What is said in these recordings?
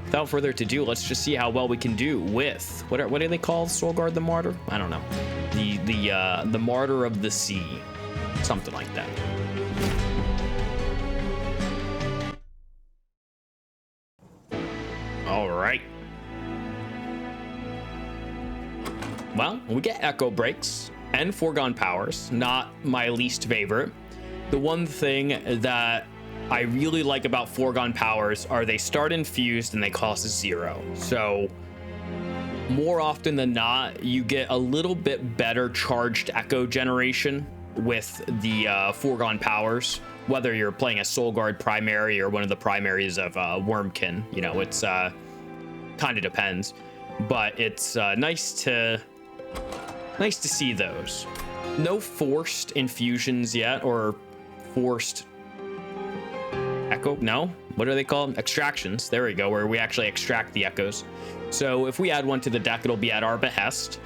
without further ado, let's just see how well we can do with what do they call Soulguard the Martyr? I don't know. The Martyr of the Sea, something like that. All right. Well, we get Echo Breaks and Foregone Powers, not my least favorite. The one thing that I really like about Foregone Powers are they start infused and they cost 0. So more often than not, you get a little bit better charged echo generation with the Foregone Powers, whether you're playing a Soulguard primary or one of the primaries of Wurmkin. You know, it's kind of depends, but it's nice to see those. No forced infusions yet, or forced echo, no, what are they called? Extractions. There we go, where we actually extract the echoes. So if we add one to the deck, it'll be at our behest.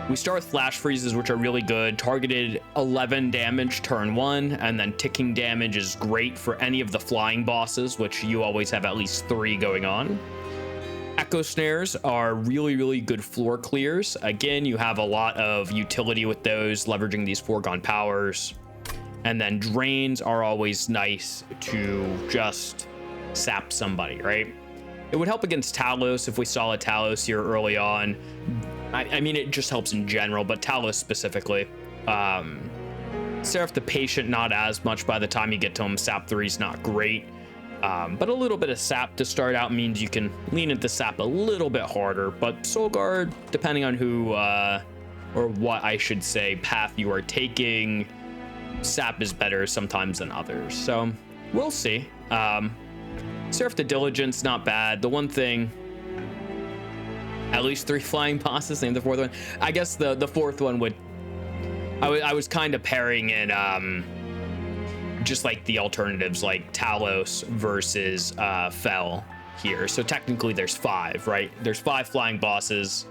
We start with flash freezes, which are really good. Targeted 11 damage turn 1, and then ticking damage is great for any of the flying bosses, which you always have at least 3 going on. Echo snares are really good floor clears. Again, you have a lot of utility with those, leveraging these Foregone Powers. And then drains are always nice to just sap somebody, right? It would help against Talos if we saw a Talos here early on. I mean, it just helps in general, but Talos specifically. Seraph the Patient, not as much by the time you get to him. Sap 3 is not great. But a little bit of sap to start out means you can lean into sap a little bit harder. But Soulguard, depending on who, or what I should say, path you are taking, sap is better sometimes than others. So we'll see. Seraph the Diligence, not bad. The one thing, at least 3 flying bosses, name the 4th one. I guess the 4th one would, I was kind of pairing in, just like the alternatives, like Talos versus Fel here. So technically there's 5, right? There's 5 flying bosses,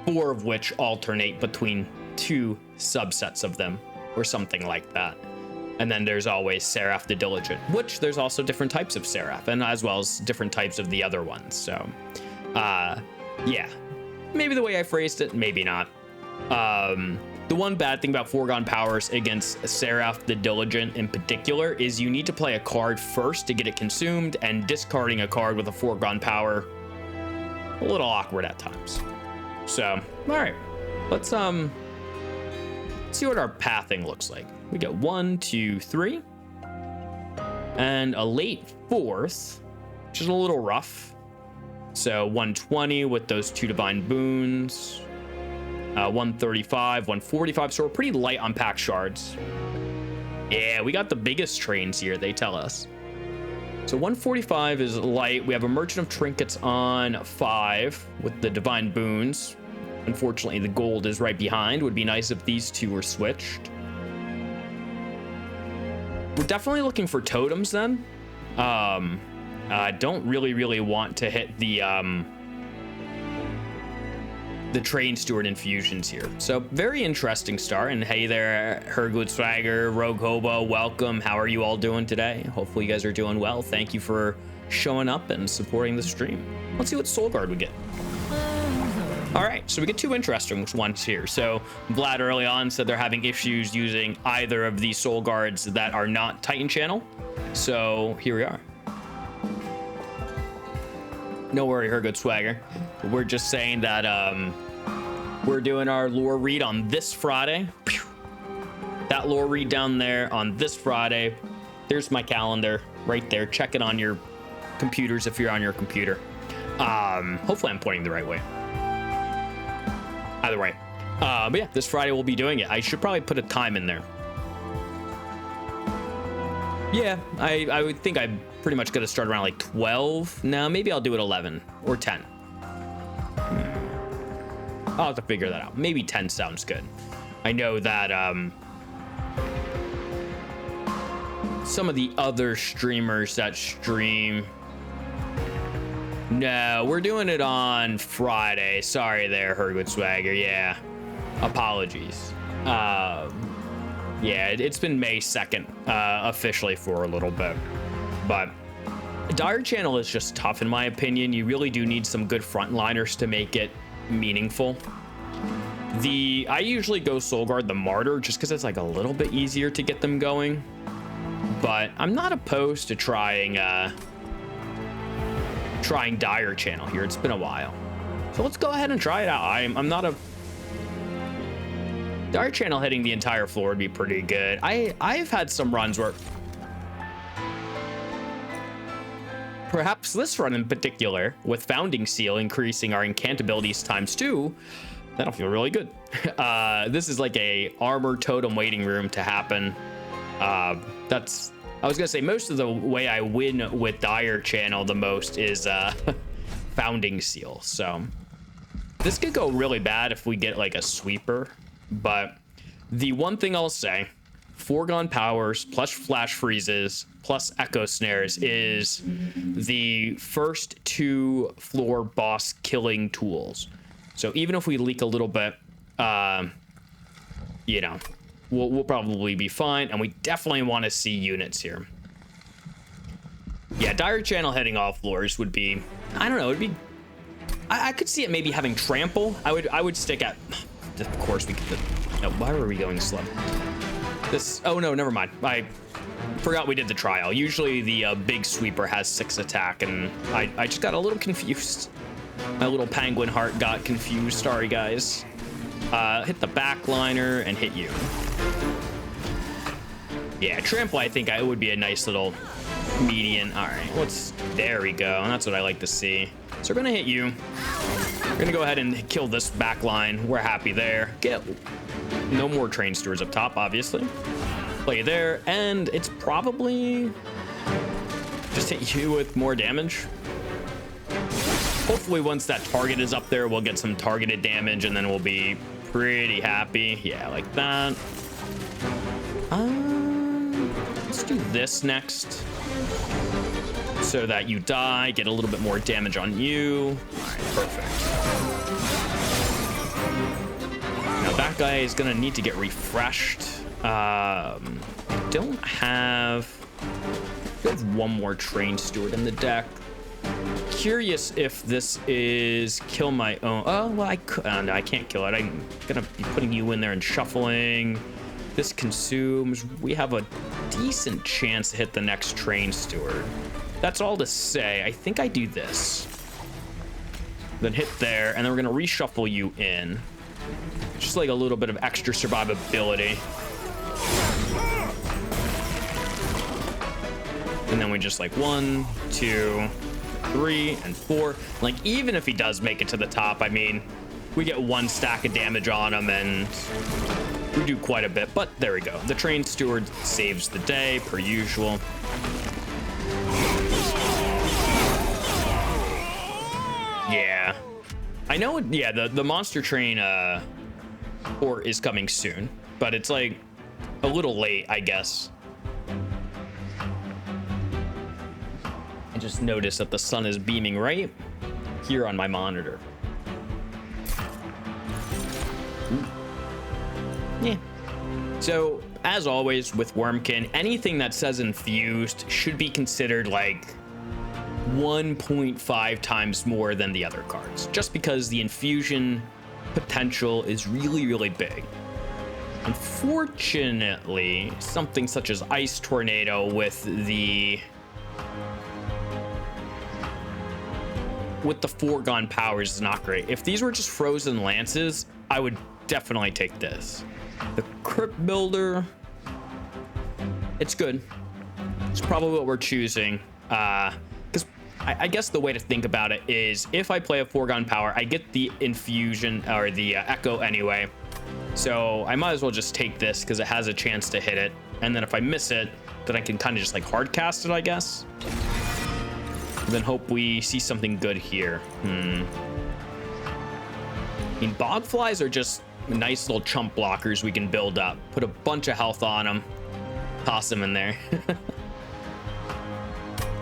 4 of which alternate between 2 subsets of them, or something like that. And then there's always Seraph the Diligent, which there's also different types of Seraph, and as well as different types of the other ones. So yeah, maybe the way I phrased it, maybe not. The one bad thing about Foregone Powers against Seraph the Diligent in particular is you need to play a card first to get it consumed, and discarding a card with a Foregone Power, a little awkward at times. So, all right, let's see what our pathing looks like. We got 1, 2, 3, and a late 4th, which is a little rough. So 120 with those 2 Divine Boons. 135, 145, so we're pretty light on Pact Shards. Yeah, we got the biggest trains here, they tell us. So 145 is light. We have a Merchant of Trinkets on 5 with the Divine Boons. Unfortunately, the gold is right behind. Would be nice if these 2 were switched. We're definitely looking for totems then. Don't really want to hit the Train Steward infusions here. So very interesting start. And hey there, Hergood Swagger, Rogue Hobo, welcome. How are you all doing today? Hopefully you guys are doing well. Thank you for showing up and supporting the stream. Let's see what Soulguard we get. All right, so we get 2 interesting ones here. So Vlad early on said they're having issues using either of these Soulguards that are not Titan Channel. So here we are. No worry, Hergood Swagger. We're just saying that we're doing our lore read on this Friday. That lore read down there on this Friday. There's my calendar right there. Check it on your computers if you're on your computer. Hopefully I'm pointing the right way. Either way. But yeah, this Friday we'll be doing it. I should probably put a time in there. Yeah, I would think I'm pretty much gonna start around like 12. No, maybe I'll do it 11 or 10. I'll have to figure that out. Maybe 10 sounds good. I know that some of the other streamers that stream. No, we're doing it on Friday. Sorry there, Hergood Swagger. Yeah, apologies. Yeah, it's been May 2nd officially for a little bit, but Dire Channel is just tough in my opinion. You really do need some good frontliners to make it meaningful. I usually go Soul Guard the Martyr just because it's like a little bit easier to get them going. But I'm not opposed to trying Dire Channel here. It's been a while. So let's go ahead and try it out. I'm not a... Dire Channel hitting the entire floor would be pretty good. I've had some runs where... Perhaps this run in particular, with Founding Seal increasing our incant abilities ×2, that'll feel really good. This is like a armor totem waiting room to happen. I was gonna say, most of the way I win with Dire Channel the most is Founding Seal. So this could go really bad if we get like a sweeper. But the one thing I'll say, foregone powers plus flash freezes plus echo snares is the first 2 floor boss killing tools. So even if we leak a little bit, you know, we'll probably be fine. And we definitely want to see units here. Yeah, Dire Channel heading off floors would be, I don't know, it'd be, I could see it maybe having trample. I would stick at, of course we could, no, why were we going slow? Oh no, never mind. I forgot we did the trial. Usually the big sweeper has 6 attack, and I just got a little confused. My little penguin heart got confused. Sorry, guys. Hit the backliner and hit you. Yeah, trample, I think it would be a nice little median. All right, there we go. And that's what I like to see. So we're gonna hit you. We're gonna go ahead and kill this backline. We're happy there. Get no more train stewards up top, obviously. Play there, and it's probably just hit you with more damage. Hopefully once that target is up there, we'll get some targeted damage, and then we'll be pretty happy. Yeah, like that. Let's do this next, so that you die, get a little bit more damage on you. All right, perfect. Now that guy is gonna need to get refreshed. I don't have one more train steward in the deck. Curious if this is kill my own. Oh, well, I can't kill it. I'm gonna be putting you in there and shuffling. This consumes. We have a decent chance to hit the next train steward. That's all to say. I think I do this. Then hit there, and then we're gonna reshuffle you in. Just like a little bit of extra survivability. And then we just like 1, 2, 3, and 4. Like, even if he does make it to the top, I mean, we get 1 stack of damage on him, and we do quite a bit. But there we go. The train steward saves the day, per usual. Yeah. I know, yeah, the monster train port is coming soon, but it's like a little late, I guess. I just noticed that the sun is beaming right here on my monitor. Ooh. Yeah. So, as always with Wurmkin, anything that says infused should be considered like 1.5 times more than the other cards, just because the infusion potential is really, really big. Unfortunately, something such as Ice Tornado with the foregone powers is not great. If these were just frozen lances, I would definitely take this. The Crypt Builder, it's good. It's probably what we're choosing. Because I guess the way to think about it is, if I play a foregone power, I get the infusion or the echo anyway. So I might as well just take this because it has a chance to hit it. And then if I miss it, then I can kind of just like hard cast it, I guess. And then hope we see something good here. I mean, Bogflies are just nice little chump blockers we can build up. Put a bunch of health on them. Toss them in there.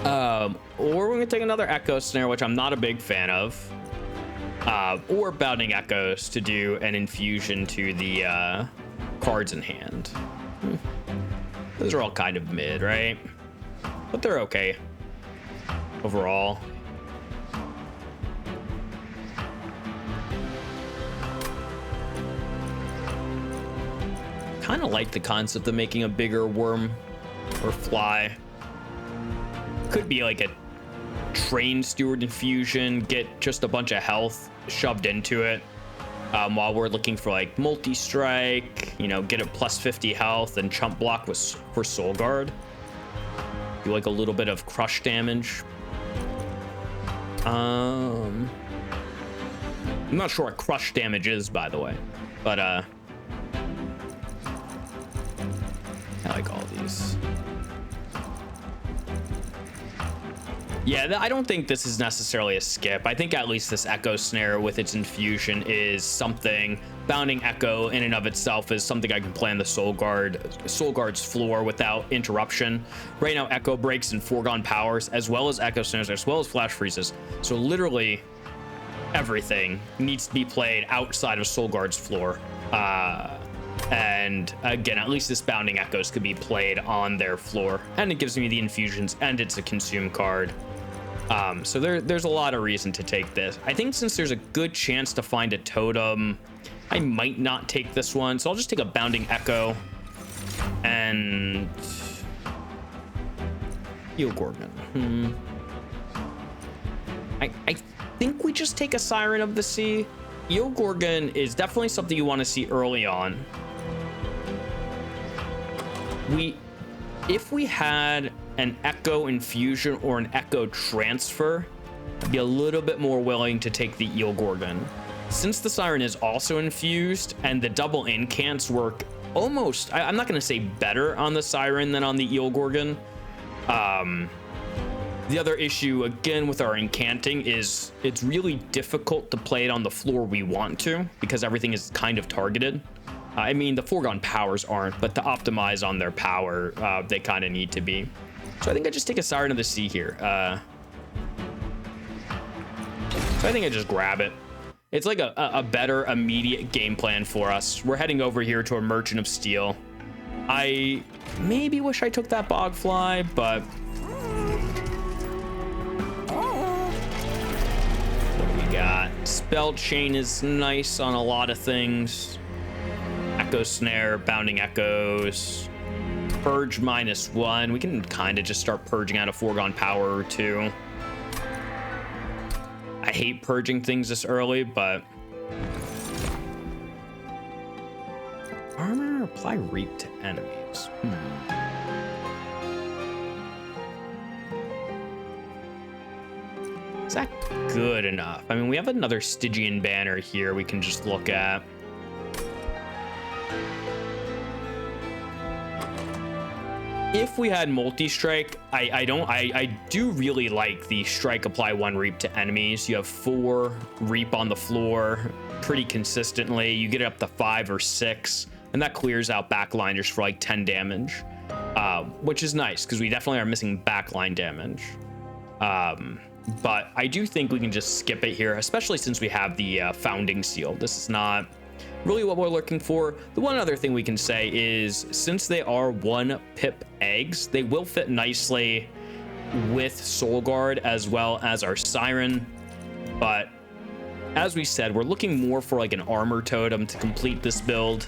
Or we're gonna take another Echo Snare, which I'm not a big fan of. Or Bounding Echoes to do an infusion to the cards in hand. Those are all kind of mid, right? But they're okay. overall. Kind of like the concept of making a bigger worm or fly. Could be like a train steward infusion, get just a bunch of health shoved into it while we're looking for like multi-strike, you know, get a plus 50 health and chump block for soul guard. Do like a little bit of crush damage. I'm not sure what crush damage is, by the way, but I like all these. Yeah, I don't think this is necessarily a skip. I think at least this Echo Snare with its infusion is something. Bounding Echo in and of itself is something I can play on the Soul Guard's floor without interruption. Right now, Echo Breaks and Foregone Powers, as well as Echo Snares, as well as Flash Freezes. So literally everything needs to be played outside of Soul Guard's floor. And again, at least this Bounding Echoes could be played on their floor. And it gives me the infusions, and it's a consume card. So there's a lot of reason to take this. I think since there's a good chance to find a totem, I might not take this one. So I'll just take a Bounding Echo and Eel Gorgon. I think we just take a Siren of the Sea. Eel Gorgon is definitely something you want to see early on. If we had an Echo Infusion or an Echo Transfer, I'd be a little bit more willing to take the Eel Gorgon. Since the Siren is also infused and the double incants work almost, I'm not going to say better on the Siren than on the Eel Gorgon. The other issue, again, with our incanting is it's really difficult to play it on the floor we want to because everything is kind of targeted. I mean, the Foregone Powers aren't, but to optimize on their power, they kind of need to be. So I think I just take a Siren of the Sea here. So I think I just grab it. It's like a better immediate game plan for us. We're heading over here to a Merchant of Steel. I maybe wish I took that Bogfly, but what do we got? Spell Chain is nice on a lot of things. Echo Snare, Bounding Echoes, Purge -1. We can kind of just start purging out a Foregone Power or two. I hate purging things this early, but armor, apply Reap to enemies. Is that good enough? I mean, we have another Stygian banner here we can just look at. If we had multi-strike, I do really like the strike apply 1 reap to enemies. You have 4 reap on the floor pretty consistently. You get it up to 5 or 6, and that clears out backliners for like 10 damage, which is nice because we definitely are missing backline damage. But I do think we can just skip it here, especially since we have the Founding Seal. This is not really what we're looking for. The one other thing we can say is since they are 1 pip eggs, they will fit nicely with Soul Guard as well as our Siren. But as we said, we're looking more for like an armor totem to complete this build.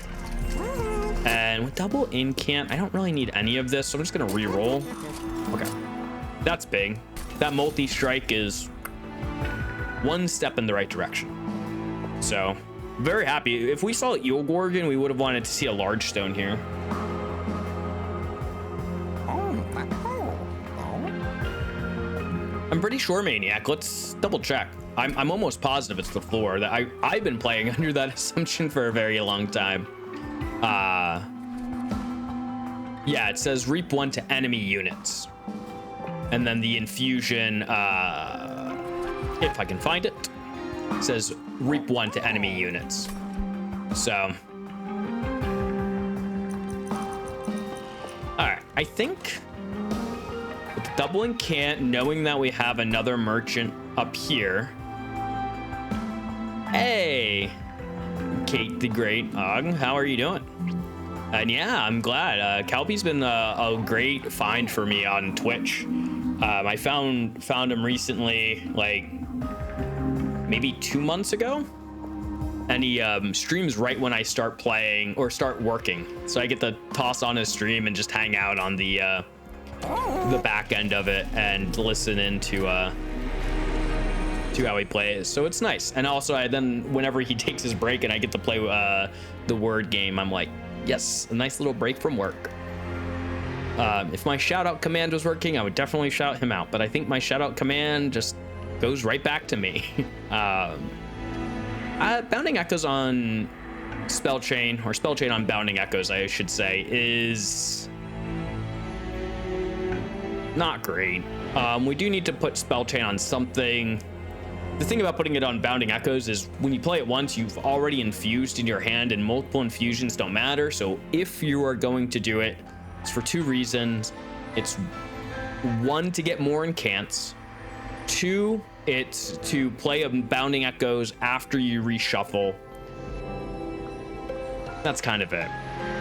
And with double incant, I don't really need any of this, so I'm just gonna re-roll. Okay, that's big. That multi-strike is 1 step in the right direction. So very happy. If we saw Eel Gorgon, we would have wanted to see a large stone here. I'm pretty sure Maniac. Let's double check. I'm almost positive it's the floor. That I've been playing under that assumption for a very long time. Yeah, it says reap 1 to enemy units. And then the infusion, if I can find it, says reap 1 to enemy units. So, all right, I think with the double incant, knowing that we have another merchant up here. Hey, Kate the Great Og, how are you doing? And yeah, I'm glad. Calpy's been a great find for me on Twitch. I found him recently, like maybe 2 months ago, and he streams right when I start playing or start working. So I get to toss on his stream and just hang out on the back end of it and listen into how he plays. So it's nice. And also, I then whenever he takes his break and I get to play the word game, I'm like, yes, a nice little break from work. If my shout out command was working, I would definitely shout him out, but I think my shout out command just goes right back to me. Bounding Echoes on Spell Chain, or Spell Chain on Bounding Echoes, I should say, is not great. We do need to put Spell Chain on something. The thing about putting it on Bounding Echoes is when you play it once, you've already infused in your hand, and multiple infusions don't matter. So if you are going to do it, it's for 2 reasons. It's 1, to get more incants. 2, it's to play a Bounding Echoes after you reshuffle. That's kind of it.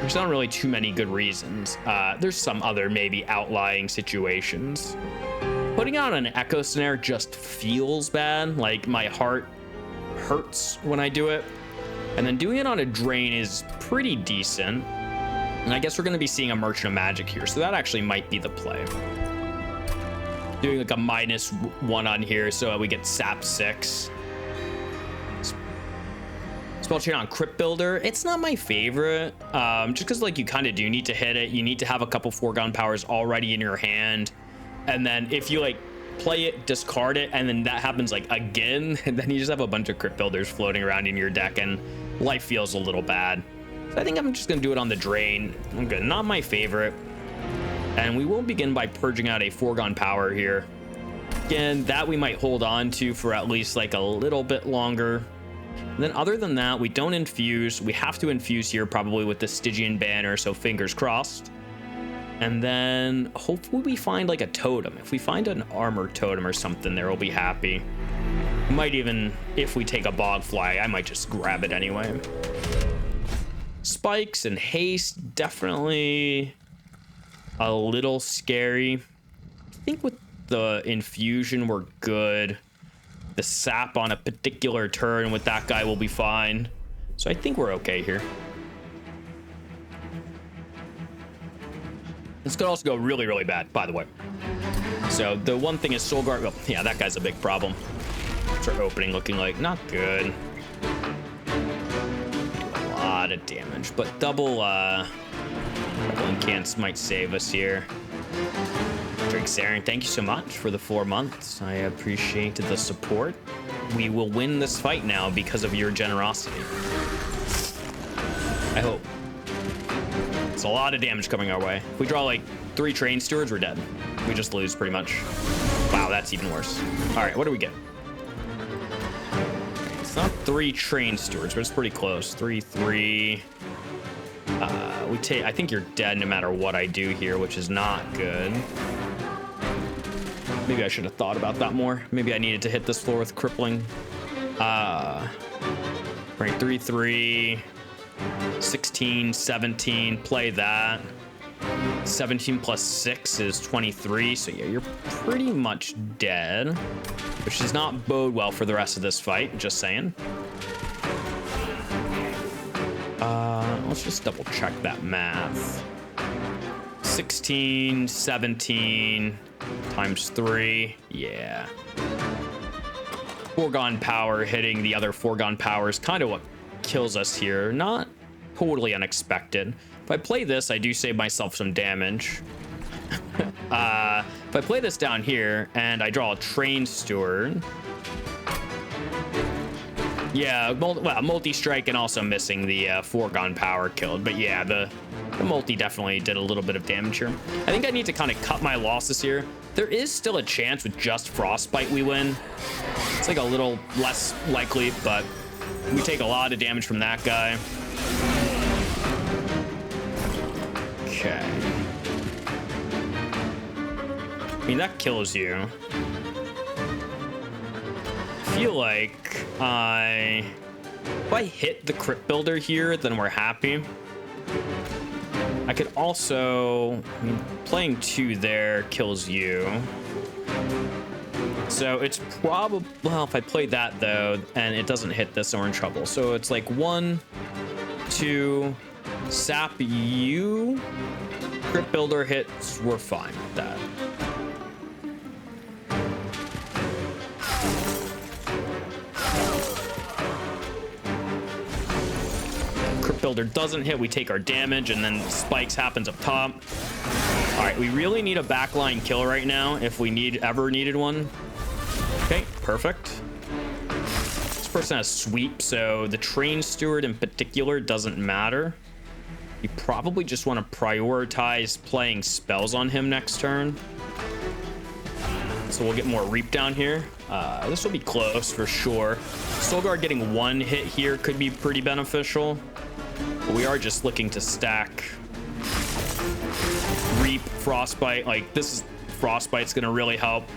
There's not really too many good reasons. There's some other maybe outlying situations. Putting out an Echo Snare just feels bad. Like, my heart hurts when I do it. And then doing it on a Drain is pretty decent. And I guess we're going to be seeing a Merchant of Magic here, so that actually might be the play. Doing like a -1 on here so that we get Sap 6. Spell Chain on Crypt Builder, it's not my favorite, just because like you kind of do need to hit it. You need to have a couple foregone powers already in your hand, and then if you like play it, discard it, and then that happens like again, and then you just have a bunch of Crypt Builders floating around in your deck, and life feels a little bad. So I think I'm just gonna do it on the Drain. I'm good. Not my favorite. And we will begin by purging out a foregone power here. Again, that we might hold on to for at least like a little bit longer. And then other than that, we don't infuse. We have to infuse here probably with the Stygian banner, so fingers crossed. And then hopefully we find like a totem. If we find an armor totem or something there, we'll be happy. Might even, if we take a Bogfly, I might just grab it anyway. Spikes and haste, definitely a little scary. I think with the infusion, we're good. The sap on a particular turn with that guy will be fine. So I think we're okay here. This could also go really, really bad, by the way. So the one thing is Soul Guard. Well, yeah, that guy's a big problem. Start opening looking like not good. A lot of damage, but double incants might save us here. Drake Siren, thank you so much for the 4 months. I appreciate the support. We will win this fight now because of your generosity. I hope. It's a lot of damage coming our way. If we draw like 3 Train Stewards, we're dead. We just lose pretty much. Wow, that's even worse. All right, what do we get? It's not 3 Train Stewards, but it's pretty close. 3/3. We take. I think you're dead no matter what I do here, which is not good. Maybe I should have thought about that more. Maybe I needed to hit this floor with crippling. Right, 3/3, 16, 17. Play that. 17 plus 6 is 23. So yeah, you're pretty much dead, which does not bode well for the rest of this fight. Just saying. Let's just double check that math. 16, 17 times 3. Yeah. Foregone power hitting the other foregone power is kind of what kills us here. Not totally unexpected. If I play this, I do save myself some damage. If I play this down here and I draw a Train Steward. Yeah, multi-strike and also missing the foregone power killed. But yeah, the multi definitely did a little bit of damage here. I think I need to kind of cut my losses here. There is still a chance with just Frostbite we win. It's like a little less likely, but we take a lot of damage from that guy. Okay. I mean, that kills you. I feel like if I hit the Crypt Builder here, then we're happy. I could also, I mean, playing 2 there kills you. So it's probably, well, if I play that though, and it doesn't hit this, then we're in trouble. So it's like 1, 2, sap you, Crypt Builder hits, we're fine with that. Crypt Builder doesn't hit, we take our damage, and then spikes happens up top. All right, we really need a backline kill right now if we ever needed one. Okay, perfect. This person has sweep, so the train steward in particular doesn't matter. You probably just want to prioritize playing spells on him next turn. So we'll get more reap down here. This will be close for sure. Soulguard getting 1 hit here could be pretty beneficial. But we are just looking to stack reap, frostbite. Like, this is frostbite's gonna really help.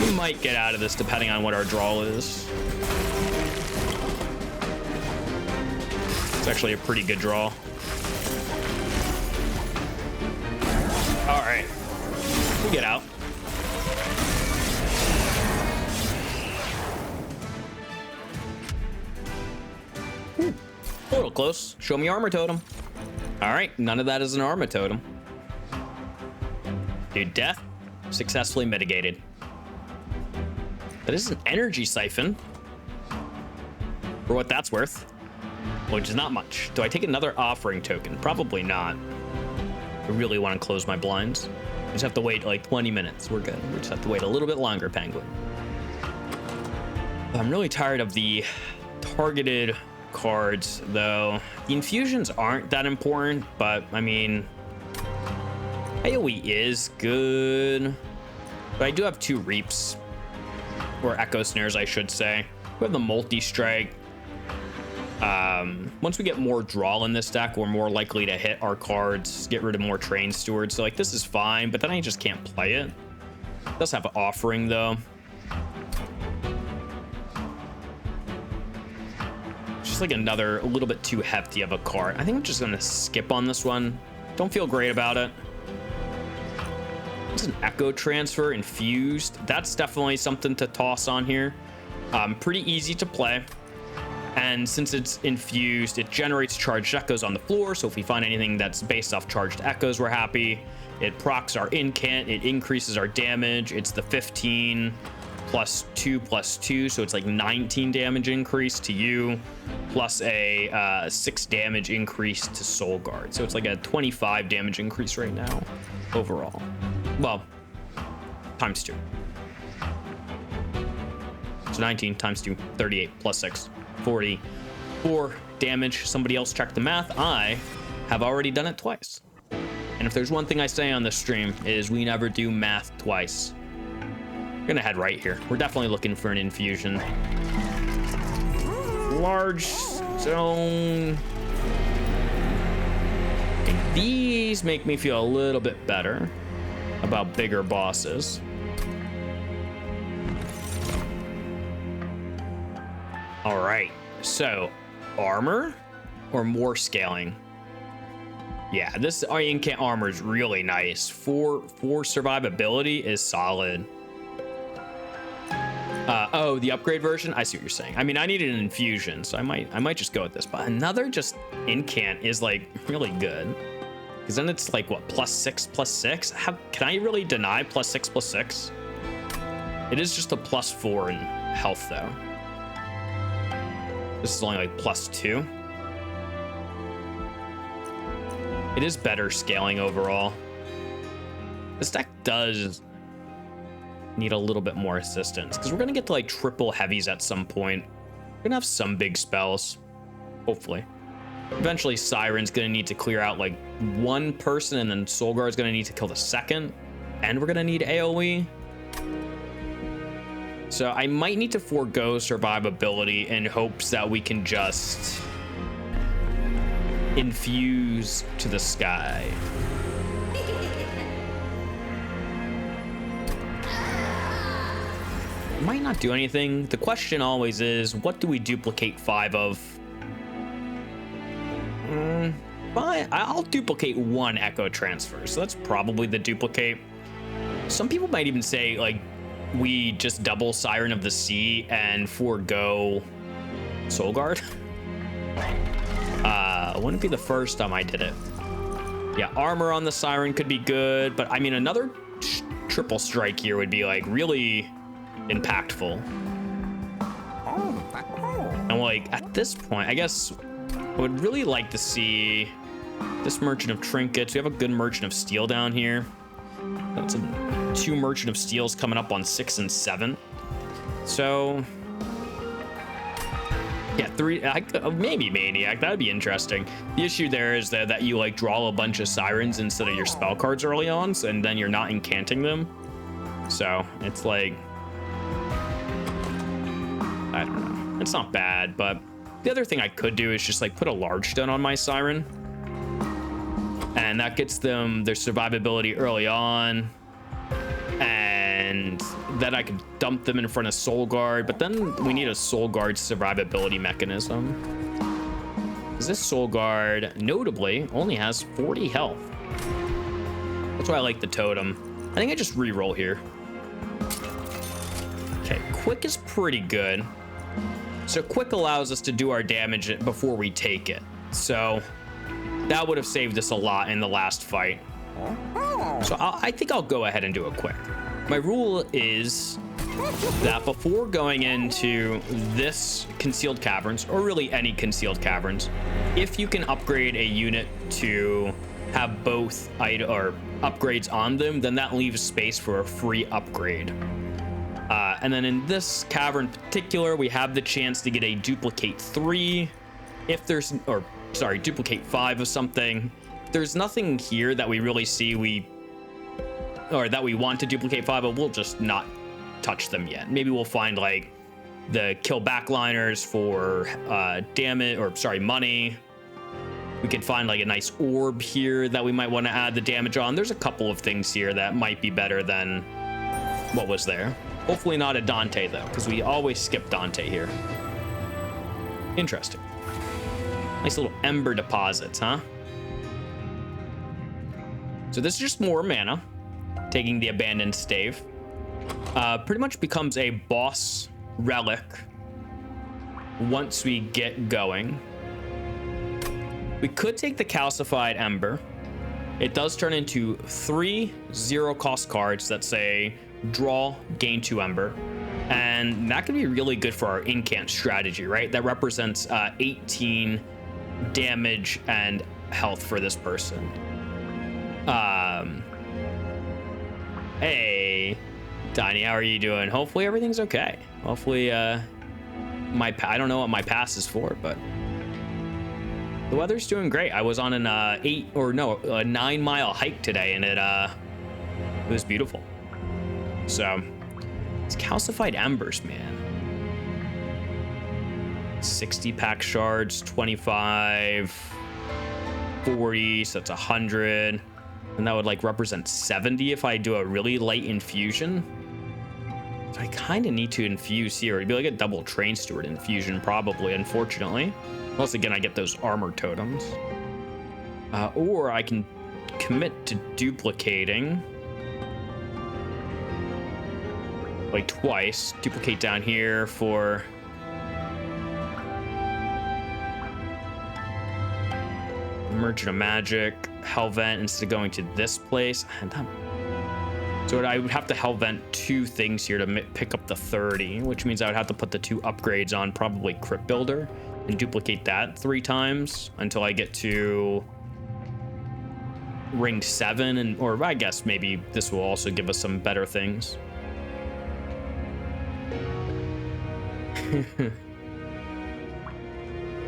We might get out of this depending on what our draw is. It's actually a pretty good draw. All right, we get out. Ooh, a little close. Show me armor totem. All right, none of that is an armor totem. Dude, death successfully mitigated. That is an energy siphon, for what that's worth, which is not much. Do I take another offering token? Probably not. I really want to close my blinds. I just have to wait like 20 minutes. We're good. We just have to wait a little bit longer, Penguin. I'm really tired of the targeted cards, though. The infusions aren't that important, but I mean, AoE is good. But I do have 2 reaps. Or echo snares, I should say. We have the multi-strike. Once we get more draw in this deck, we're more likely to hit our cards, get rid of more train stewards. So like, this is fine, but then I just can't play it. It does have an offering though. Just like another, a little bit too hefty of a card. I think I'm just gonna skip on this one. Don't feel great about it. It's an echo transfer infused. That's definitely something to toss on here. Pretty easy to play. And since it's infused, it generates charged echoes on the floor. So if we find anything that's based off charged echoes, we're happy. It procs our incant. It increases our damage. It's the 15 +2/+2. So it's like 19 damage increase to you, plus a 6 damage increase to Soulguard. So it's like a 25 damage increase right now overall. Well, times 2. So 19 times 2, 38 plus 6, 44 damage. Somebody else check the math. I have already done it twice. And if there's one thing I say on this stream is we never do math twice. We're gonna head right here. We're definitely looking for an infusion. Large stone. And these make me feel a little bit better about bigger bosses. All right, so armor or more scaling? Yeah, this incant armor is really nice. For survivability is solid. Oh, the upgrade version? I see what you're saying. I mean, I needed an infusion, so I might just go with this. But another just incant is like really good. Because then it's like, what, +6/+6? Can I really deny +6/+6? It is just a +4 in health, though. This is only like +2. It is better scaling overall. This deck does need a little bit more assistance, because we're going to get to like triple heavies at some point. We're going to have some big spells, hopefully. Eventually, Siren's going to need to clear out like one person, and then Soulguard's going to need to kill the second, and we're going to need AoE. So I might need to forego survivability in hopes that we can just infuse to the sky. Might not do anything. The question always is, what do we duplicate 5 of? But I'll duplicate 1 echo transfer, so that's probably the duplicate. Some people might even say, like, we just double Siren of the Sea and forego Soul Guard. Wouldn't be the first time I did it. Yeah, armor on the Siren could be good, but I mean, another triple strike here would be like really impactful. And like at this point, I guess I would really like to see this Merchant of Trinkets. We have a good Merchant of Steel down here. That's two Merchant of Steels coming up on 6 and 7. So yeah, 3, maybe Maniac. That'd be interesting. The issue there is that you like draw a bunch of Sirens instead of your spell cards early on, and then you're not incanting them. So it's like, I don't know. It's not bad, but the other thing I could do is just like put a large stone on my Siren, and that gets them their survivability early on, and then I could dump them in front of Soul Guard, but then we need a Soul Guard survivability mechanism. Because this Soul Guard, notably, only has 40 health. That's why I like the totem. I think I just re-roll here. Okay, quick is pretty good. So quick allows us to do our damage before we take it. So that would have saved us a lot in the last fight. So I think I'll go ahead and do it quick. My rule is that before going into this concealed caverns, or really any concealed caverns, if you can upgrade a unit to have both upgrades on them, then that leaves space for a free upgrade. And then in this cavern in particular, we have the chance to get a duplicate 3 if there's, or sorry, duplicate 5 of something. There's nothing here that we really see that we want to duplicate 5, but we'll just not touch them yet. Maybe we'll find like the kill backliners for damage, or sorry, money. We could find like a nice orb here that we might want to add the damage on. There's a couple of things here that might be better than what was there. Hopefully not a Dante though, because we always skip Dante here. Interesting. Nice little ember deposits, huh? So this is just more mana. Taking the Abandoned Stave. Pretty much becomes a boss relic once we get going. We could take the Calcified Ember. It does turn into 3 0-cost cards that say draw, gain 2 Ember. And that could be really good for our incant strategy, right? That represents 18 damage and health for this person. Hey, Tiny, how are you doing? Hopefully everything's okay. Hopefully, I don't know what my pass is for, but the weather's doing great. I was on an a 9-mile hike today, and it was beautiful. So, it's Calcified Embers, man. 60 pack shards, 25, 40, so that's 100. And that would like represent 70 if I do a really light infusion. So I kind of need to infuse here. It'd be like a double Train Steward infusion, probably, unfortunately. Unless, again, I get those armor totems. Or I can commit to duplicating. Like twice. Duplicate down here for... Merchant of Magic, Hellvent instead of going to this place. So I would have to Hellvent 2 things here to pick up the 30, which means I would have to put the 2 upgrades on probably Crypt Builder and duplicate that 3 times until I get to ring 7, or I guess maybe this will also give us some better things.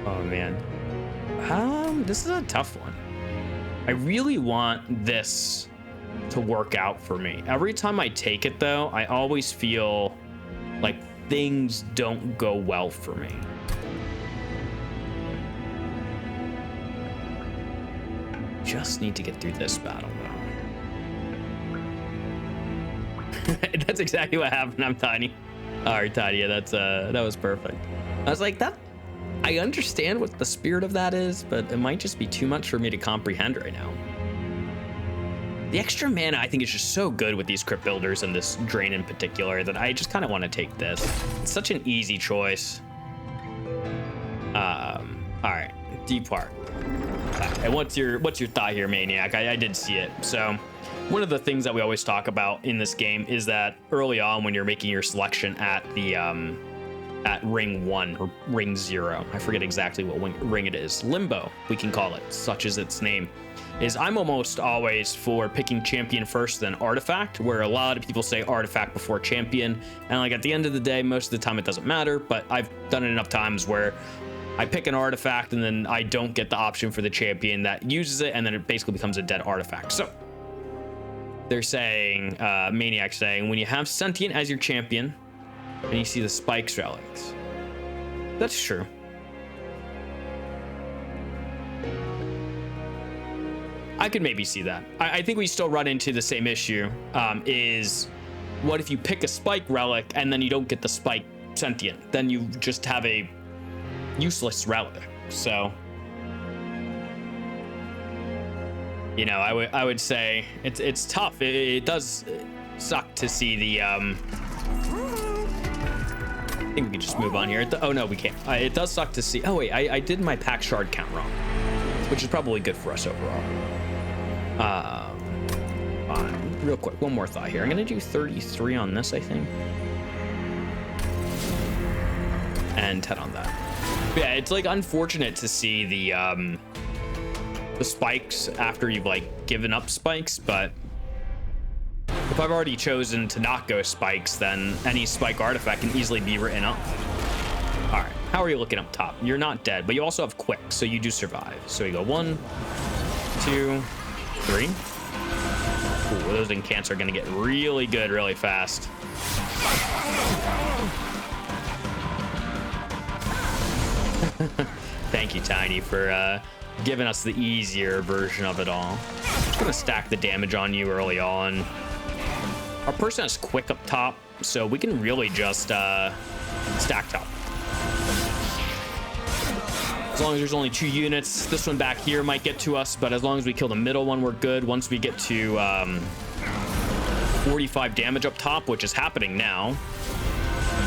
Oh man. This is a tough one. I really want this to work out for me. Every time I take it though, I always feel like things don't go well for me. Just need to get through this battle though. That's exactly what happened. I'm Tiny. All right, Tiny, yeah, that was perfect. I was like, I understand what the spirit of that is, but it might just be too much for me to comprehend right now. The extra mana, I think, is just so good with these crypt builders and this drain in particular that I just kind of want to take this. It's such an easy choice. All right, Deep Heart. And what's your thought here, Maniac? I did see it. So one of the things that we always talk about in this game is that early on when you're making your selection at the at ring 1 or ring 0, I forget exactly what ring it is, Limbo we can call it, such as its name, is I'm almost always for picking champion first then artifact, where a lot of people say artifact before champion, and like at the end of the day most of the time it doesn't matter, but I've done it enough times where I pick an artifact and then I don't get the option for the champion that uses it, and then it basically becomes a dead artifact. So they're saying, Maniac saying, when you have Sentient as your champion and you see the Spikes relics. That's true. I could maybe see that. I think we still run into the same issue, is what if you pick a Spike relic and then you don't get the Spike Sentient? Then you just have a useless relic. So, you know, I would say it's tough. It does suck to see the I think we can just move on here. Oh no, we can't. It does suck to see. Oh wait, I did my Pact shard count wrong, which is probably good for us overall. Real quick, one more thought here. I'm gonna do 33 on this, I think, and 10 on that. Yeah, it's like unfortunate to see the spikes after you've like given up spikes, but if I've already chosen to not go spikes, then any spike artifact can easily be written up. All right, how are you looking up top? You're not dead, but you also have quick, so you do survive. So you go 1, 2, 3. Ooh, those incants are gonna get really good really fast. Thank you, Tiny, for giving us the easier version of it all. I'm just gonna stack the damage on you early on. Our person has quick up top, so we can really just stack top. As long as there's only 2 units, this one back here might get to us, but as long as we kill the middle one, we're good. Once we get to 45 damage up top, which is happening now,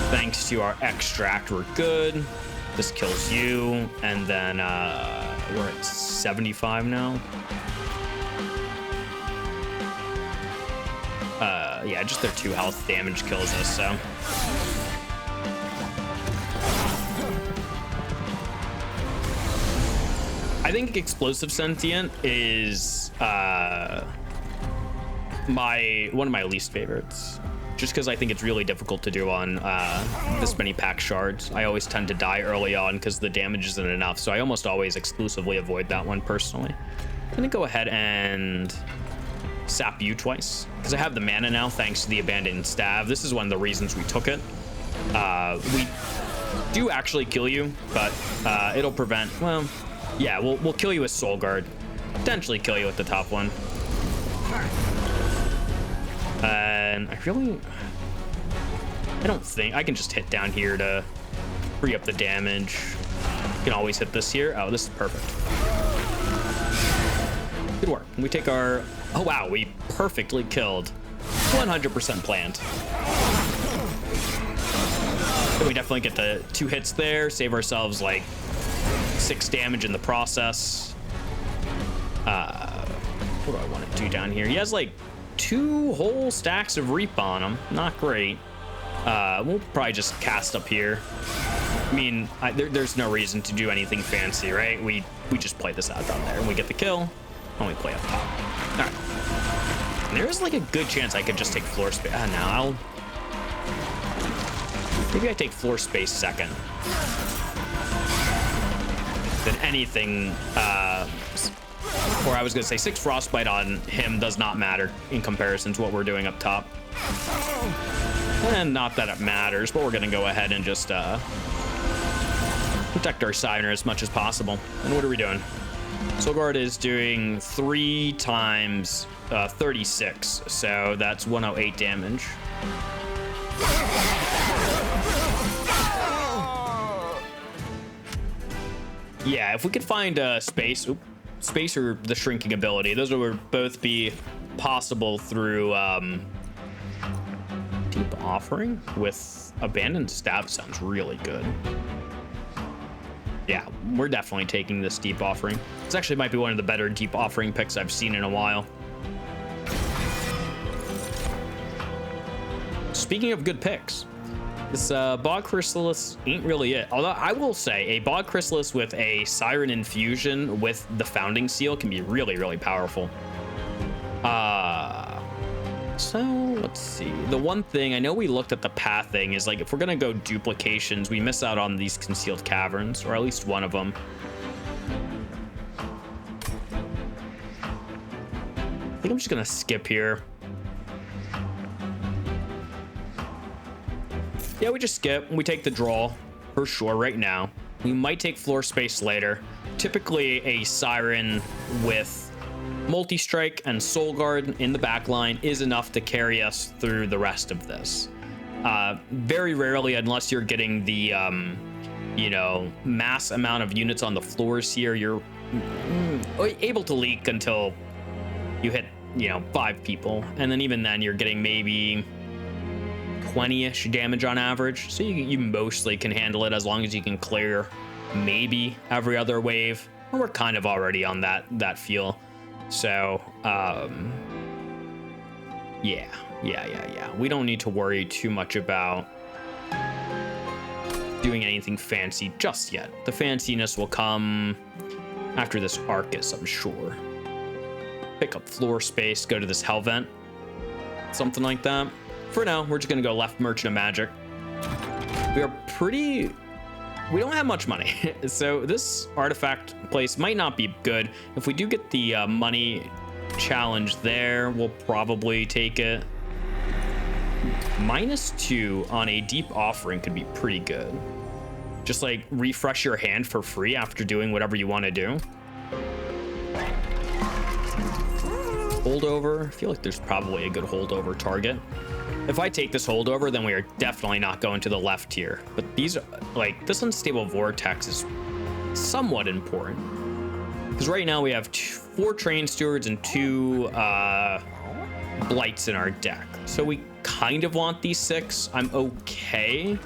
thanks to our extract, we're good. This kills you, and then we're at 75 now. Yeah, just their 2 health damage kills us, so. I think Explosive Sentient is one of my least favorites, just because I think it's really difficult to do on this many Pact shards. I always tend to die early on because the damage isn't enough, so I almost always exclusively avoid that one personally. I'm gonna go ahead and sap you twice because I have the mana now thanks to the Abandoned Stav. This is one of the reasons we took it. We do actually kill you, but it'll prevent, well, yeah, we'll kill you with Soul Guard, potentially kill you with the top one. And I don't think I can just hit down here to free up the damage. You can always hit this here. Oh, this is perfect. Good work. We take our, oh wow, we perfectly killed. 100% planned. So we definitely get the 2 hits there, save ourselves like 6 damage in the process. What do I want to do down here? He has like 2 whole stacks of Reap on him. Not great. We'll probably just cast up here. I mean, there's no reason to do anything fancy, right? We just play this out down there, and we get the kill, and we play up top. All right. There's like a good chance I could just take floor space. No, maybe I take floor space second. Than anything, or I was gonna say 6 frostbite on him does not matter in comparison to what we're doing up top. And not that it matters, but we're gonna go ahead and just protect our Siren as much as possible. And what are we doing? Soulguard is doing 3 times 36, so that's 108 damage. Yeah, if we could find space or the shrinking ability, those would both be possible through Deep Offering with Abandoned Stab sounds really good. Yeah, we're definitely taking this Deep Offering. This actually might be one of the better Deep Offering picks I've seen in a while. Speaking of good picks, this Bog Chrysalis ain't really it. Although I will say a Bog Chrysalis with a Siren infusion with the Founding Seal can be really, really powerful. So let's see. The one thing I know we looked at the pathing is like if we're gonna go duplications, we miss out on these concealed caverns, or at least one of them. I think I'm just gonna skip here. Yeah, we just skip. We take the draw for sure right now. We might take floor space later. Typically a Siren with multi-strike and soul guard in the back line is enough to carry us through the rest of this. Very rarely, unless you're getting the you know, mass amount of units on the floors here, you're able to leak until you hit, you know, 5 people, and then even then you're getting maybe 20-ish damage on average, so you mostly can handle it as long as you can clear maybe every other wave. And we're kind of already on that feel, so yeah, we don't need to worry too much about doing anything fancy just yet. The fanciness will come after this Arcus, I'm sure. Pick up floor space, go to this Hell Vent, something like that. For now, we're just gonna go left Merchant of Magic. We don't have much money, so this artifact place might not be good. If we do get the money challenge there, we'll probably take it. -2 on a Deep Offering could be pretty good. Just like refresh your hand for free after doing whatever you want to do. Holdover, I feel like there's probably a good holdover target. If I take this holdover, then we are definitely not going to the left here. But these are like, this unstable vortex is somewhat important, because right now we have 4 train stewards and 2 blights in our deck. So we kind of want these 6. I'm okay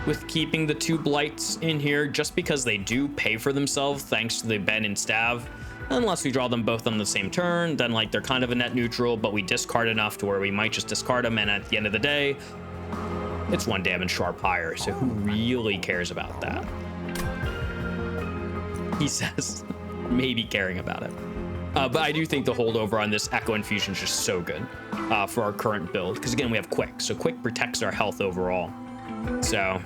with keeping the 2 blights in here just because they do pay for themselves thanks to the bend and stav. Unless we draw them both on the same turn, then like they're kind of a net neutral, but we discard enough to where we might just discard them, and at the end of the day, it's 1 damage sharp higher, so who really cares about that? He says, maybe caring about it. But I do think the holdover on this Echo Infusion is just so good for our current build, because again, we have Quick, so Quick protects our health overall. So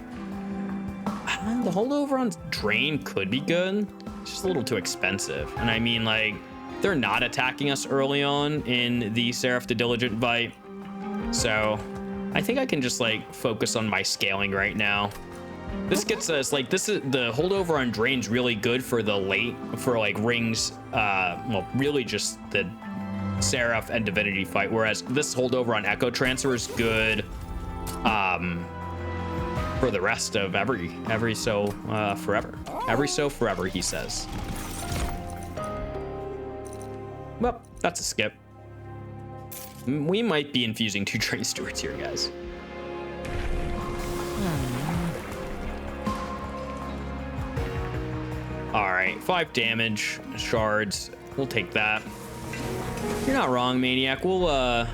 the holdover on Drain could be good. It's just a little too expensive. And I mean, like, they're not attacking us early on in the Seraph the Diligent fight. So I think I can just like focus on my scaling right now. This gets us like, this is the holdover on Drain's really good for the late, for like rings, well, really just the Seraph and Divinity fight. Whereas this holdover on Echo Transfer is good for the rest of every so forever, he says. Well, that's a skip. We might be infusing 2 train stewards here, guys. All right, 5 damage, shards. We'll take that. You're not wrong, Maniac. We'll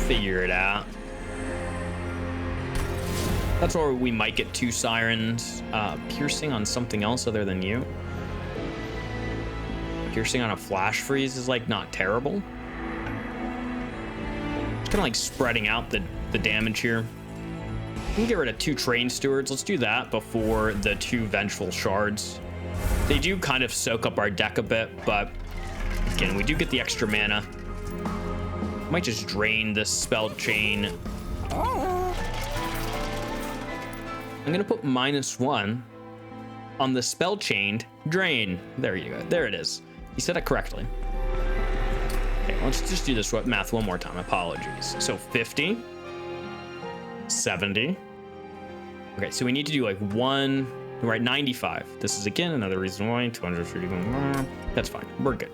figure it out. That's where we might get 2 Sirens. Piercing on something else other than you. Piercing on a Flash Freeze is like not terrible. It's kind of like spreading out the damage here. We can get rid of 2 Train Stewards. Let's do that before the 2 Vengeful Shards. They do kind of soak up our deck a bit, but again, we do get the extra mana. Might just drain this spell chain. I'm gonna put -1 on the spell chained drain. There you go. There it is. You said it correctly. Okay, let's just do this math one more time. Apologies. So 50, 70. Okay, so we need to do like we're at 95. This is again another reason why 250. That's fine. We're good.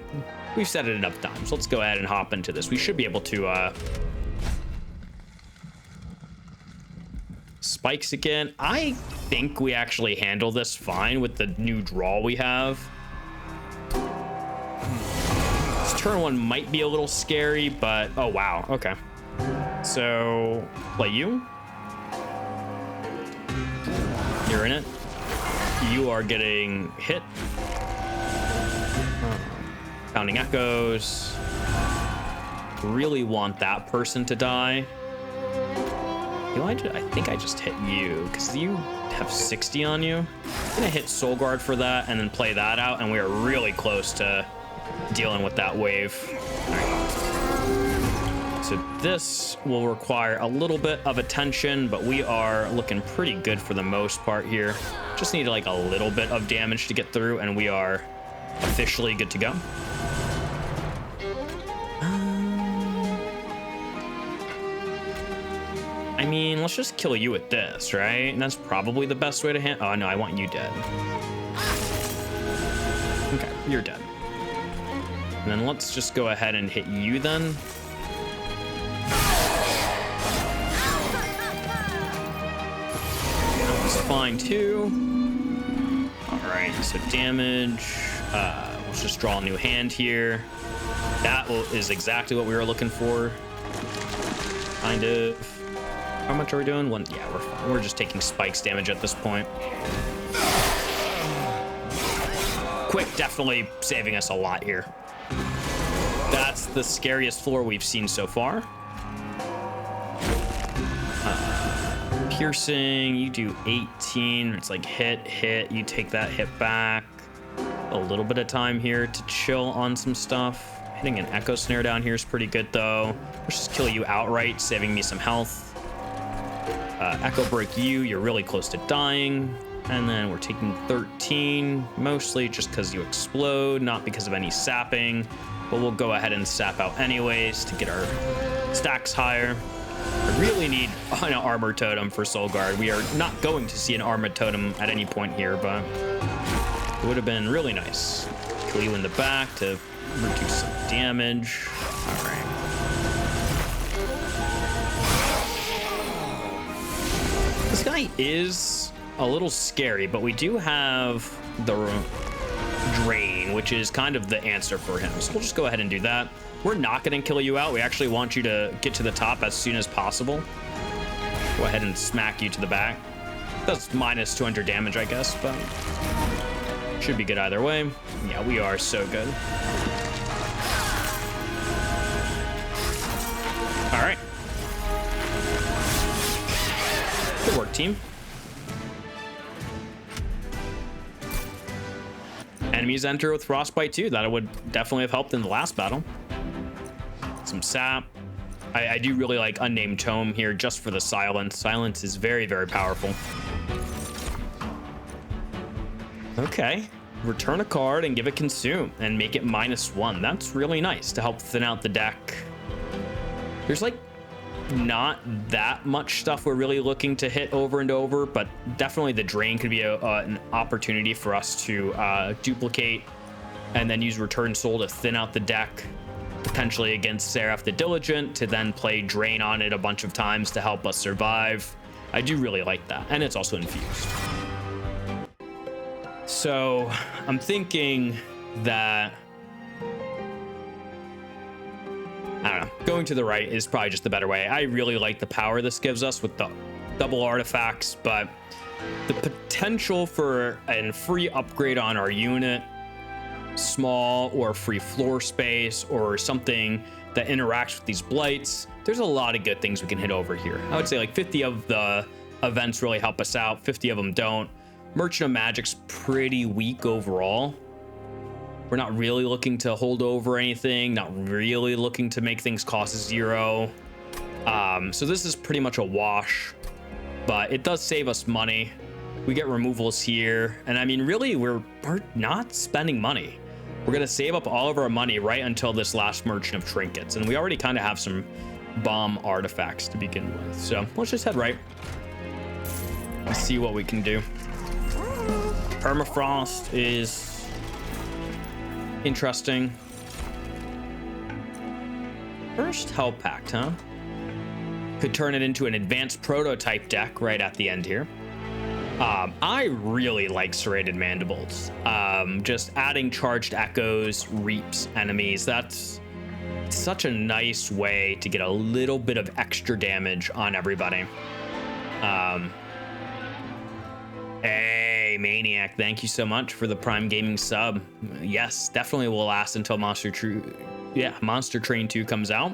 we've said it enough times. Let's go ahead and hop into this. We should be able to spikes again. I think we actually handle this fine with the new draw we have. This turn one might be a little scary, but oh wow, okay. So play you. You're in it. You are getting hit. Pounding Echoes. Really want that person to die. I think I just hit you because you have 60 on you. I'm gonna hit Soul Guard for that and then play that out, and we are really close to dealing with that wave. All right. So this will require a little bit of attention, but we are looking pretty good for the most part here. Just need like a little bit of damage to get through, and we are officially good to go. I mean, let's just kill you with this, right? And that's probably the best way to handle. Oh no, I want you dead. Okay, you're dead. And then let's just go ahead and hit you then. That's fine too. All right, so damage. Let's just draw a new hand here. That is exactly what we were looking for. Kind of. How much are we doing? One. Yeah, we're fine. We're just taking spikes damage at this point. Quick, definitely saving us a lot here. That's the scariest floor we've seen so far. Piercing, you do 18. It's like hit. You take that hit back. A little bit of time here to chill on some stuff. Hitting an Echo Snare down here is pretty good though. Let's just kill you outright, saving me some health. Echo Break you, you're really close to dying. And then we're taking 13, mostly just because you explode, not because of any sapping. But we'll go ahead and sap out anyways to get our stacks higher. I really need an armor totem for Soul Guard. We are not going to see an armor totem at any point here, but it would have been really nice. Kill you in the back to reduce some damage. All right. This guy is a little scary, but we do have the Drain, which is kind of the answer for him. So we'll just go ahead and do that. We're not going to kill you out. We actually want you to get to the top as soon as possible. Go ahead and smack you to the back. That's minus 200 damage, I guess, but should be good either way. Yeah, we are so good. All right. Good work, team. Enemies enter with Frostbite too. That would definitely have helped in the last battle. Some sap. I do really like Unnamed Tome here just for the silence. Silence is very, very powerful. Okay. Return a card and give it Consume and make it -1. That's really nice to help thin out the deck. There's like not that much stuff we're really looking to hit over and over, but definitely the Drain could be an opportunity for us to duplicate and then use Return Soul to thin out the deck, potentially against Seraph the Diligent, to then play Drain on it a bunch of times to help us survive. I do really like that, and it's also infused. So I'm thinking that, I don't know, going to the right is probably just the better way. I really like the power this gives us with the double artifacts, but the potential for a free upgrade on our unit, small or free floor space, or something that interacts with these blights, there's a lot of good things we can hit over here. I would say like 50 of the events really help us out, 50 of them don't. Merchant of Magic's pretty weak overall. We're not really looking to hold over anything, not really looking to make things cost 0. So this is pretty much a wash, but it does save us money. We get removals here, and I mean, really, we're not spending money. We're gonna save up all of our money right until this last Merchant of Trinkets, and we already kind of have some bomb artifacts to begin with. So let's just head right and see what we can do. Permafrost is interesting. First Hell Pact, huh? Could turn it into an advanced prototype deck right at the end here. I really like Serrated Mandibles. Just adding charged echoes, reaps enemies. That's such a nice way to get a little bit of extra damage on everybody. Hey, Maniac, thank you so much for the Prime Gaming sub. Yes, definitely will last until Monster Train 2 comes out,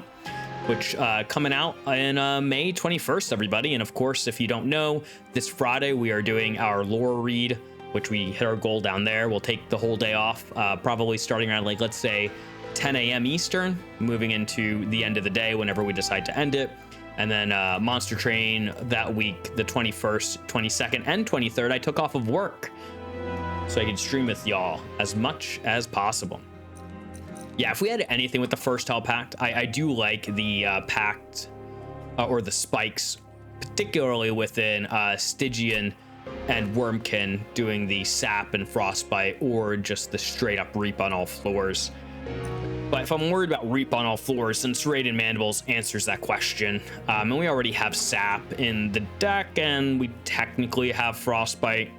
which coming out in May 21st, everybody. And of course, if you don't know, this Friday we are doing our lore read, which we hit our goal down there. We'll take the whole day off, probably starting around, like, let's say 10 a.m. Eastern, moving into the end of the day whenever we decide to end it. And then Monster Train that week, the 21st, 22nd, and 23rd, I took off of work so I could stream with y'all as much as possible. Yeah, if we had anything with the first Hell Pact, I do like the Pact or the spikes, particularly within Stygian and Wurmkin, doing the sap and frostbite, or just the straight up reap on all floors. But if I'm worried about reap on all floors, then Serrated Mandibles answers that question. And we already have sap in the deck, and we technically have frostbite.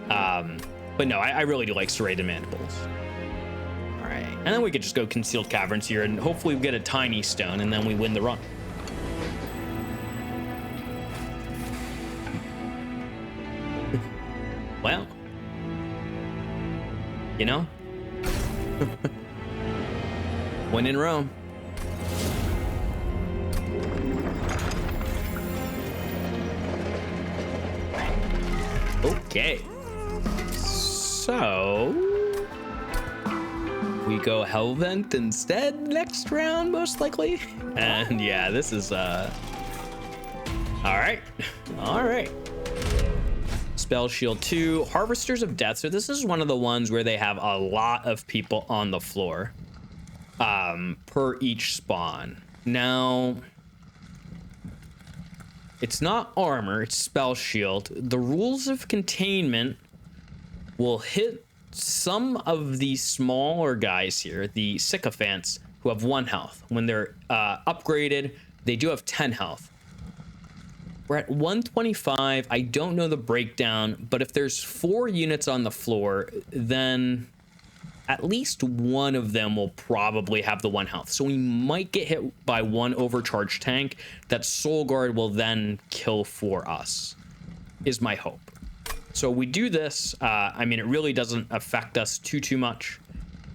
But no, I really do like Serrated Mandibles. All right, and then we could just go Concealed Caverns here, and hopefully we get a Tiny Stone, and then we win the run. Well, you know, when in Rome. Okay, so we go Hellvent instead next round, most likely. And yeah, this is all right. Spell Shield 2, Harvesters of Death. So this is one of the ones where they have a lot of people on the floor per each spawn. Now, it's not armor, it's Spell Shield. The rules of containment will hit some of the smaller guys here, the Sycophants, who have 1 health. When they're upgraded, they do have 10 health. We're at 125. I don't know the breakdown, but if there's 4 units on the floor, then at least one of them will probably have the 1 health. So we might get hit by 1 overcharged tank that Soul Guard will then kill for us, is my hope. So we do this. I mean, it really doesn't affect us too much,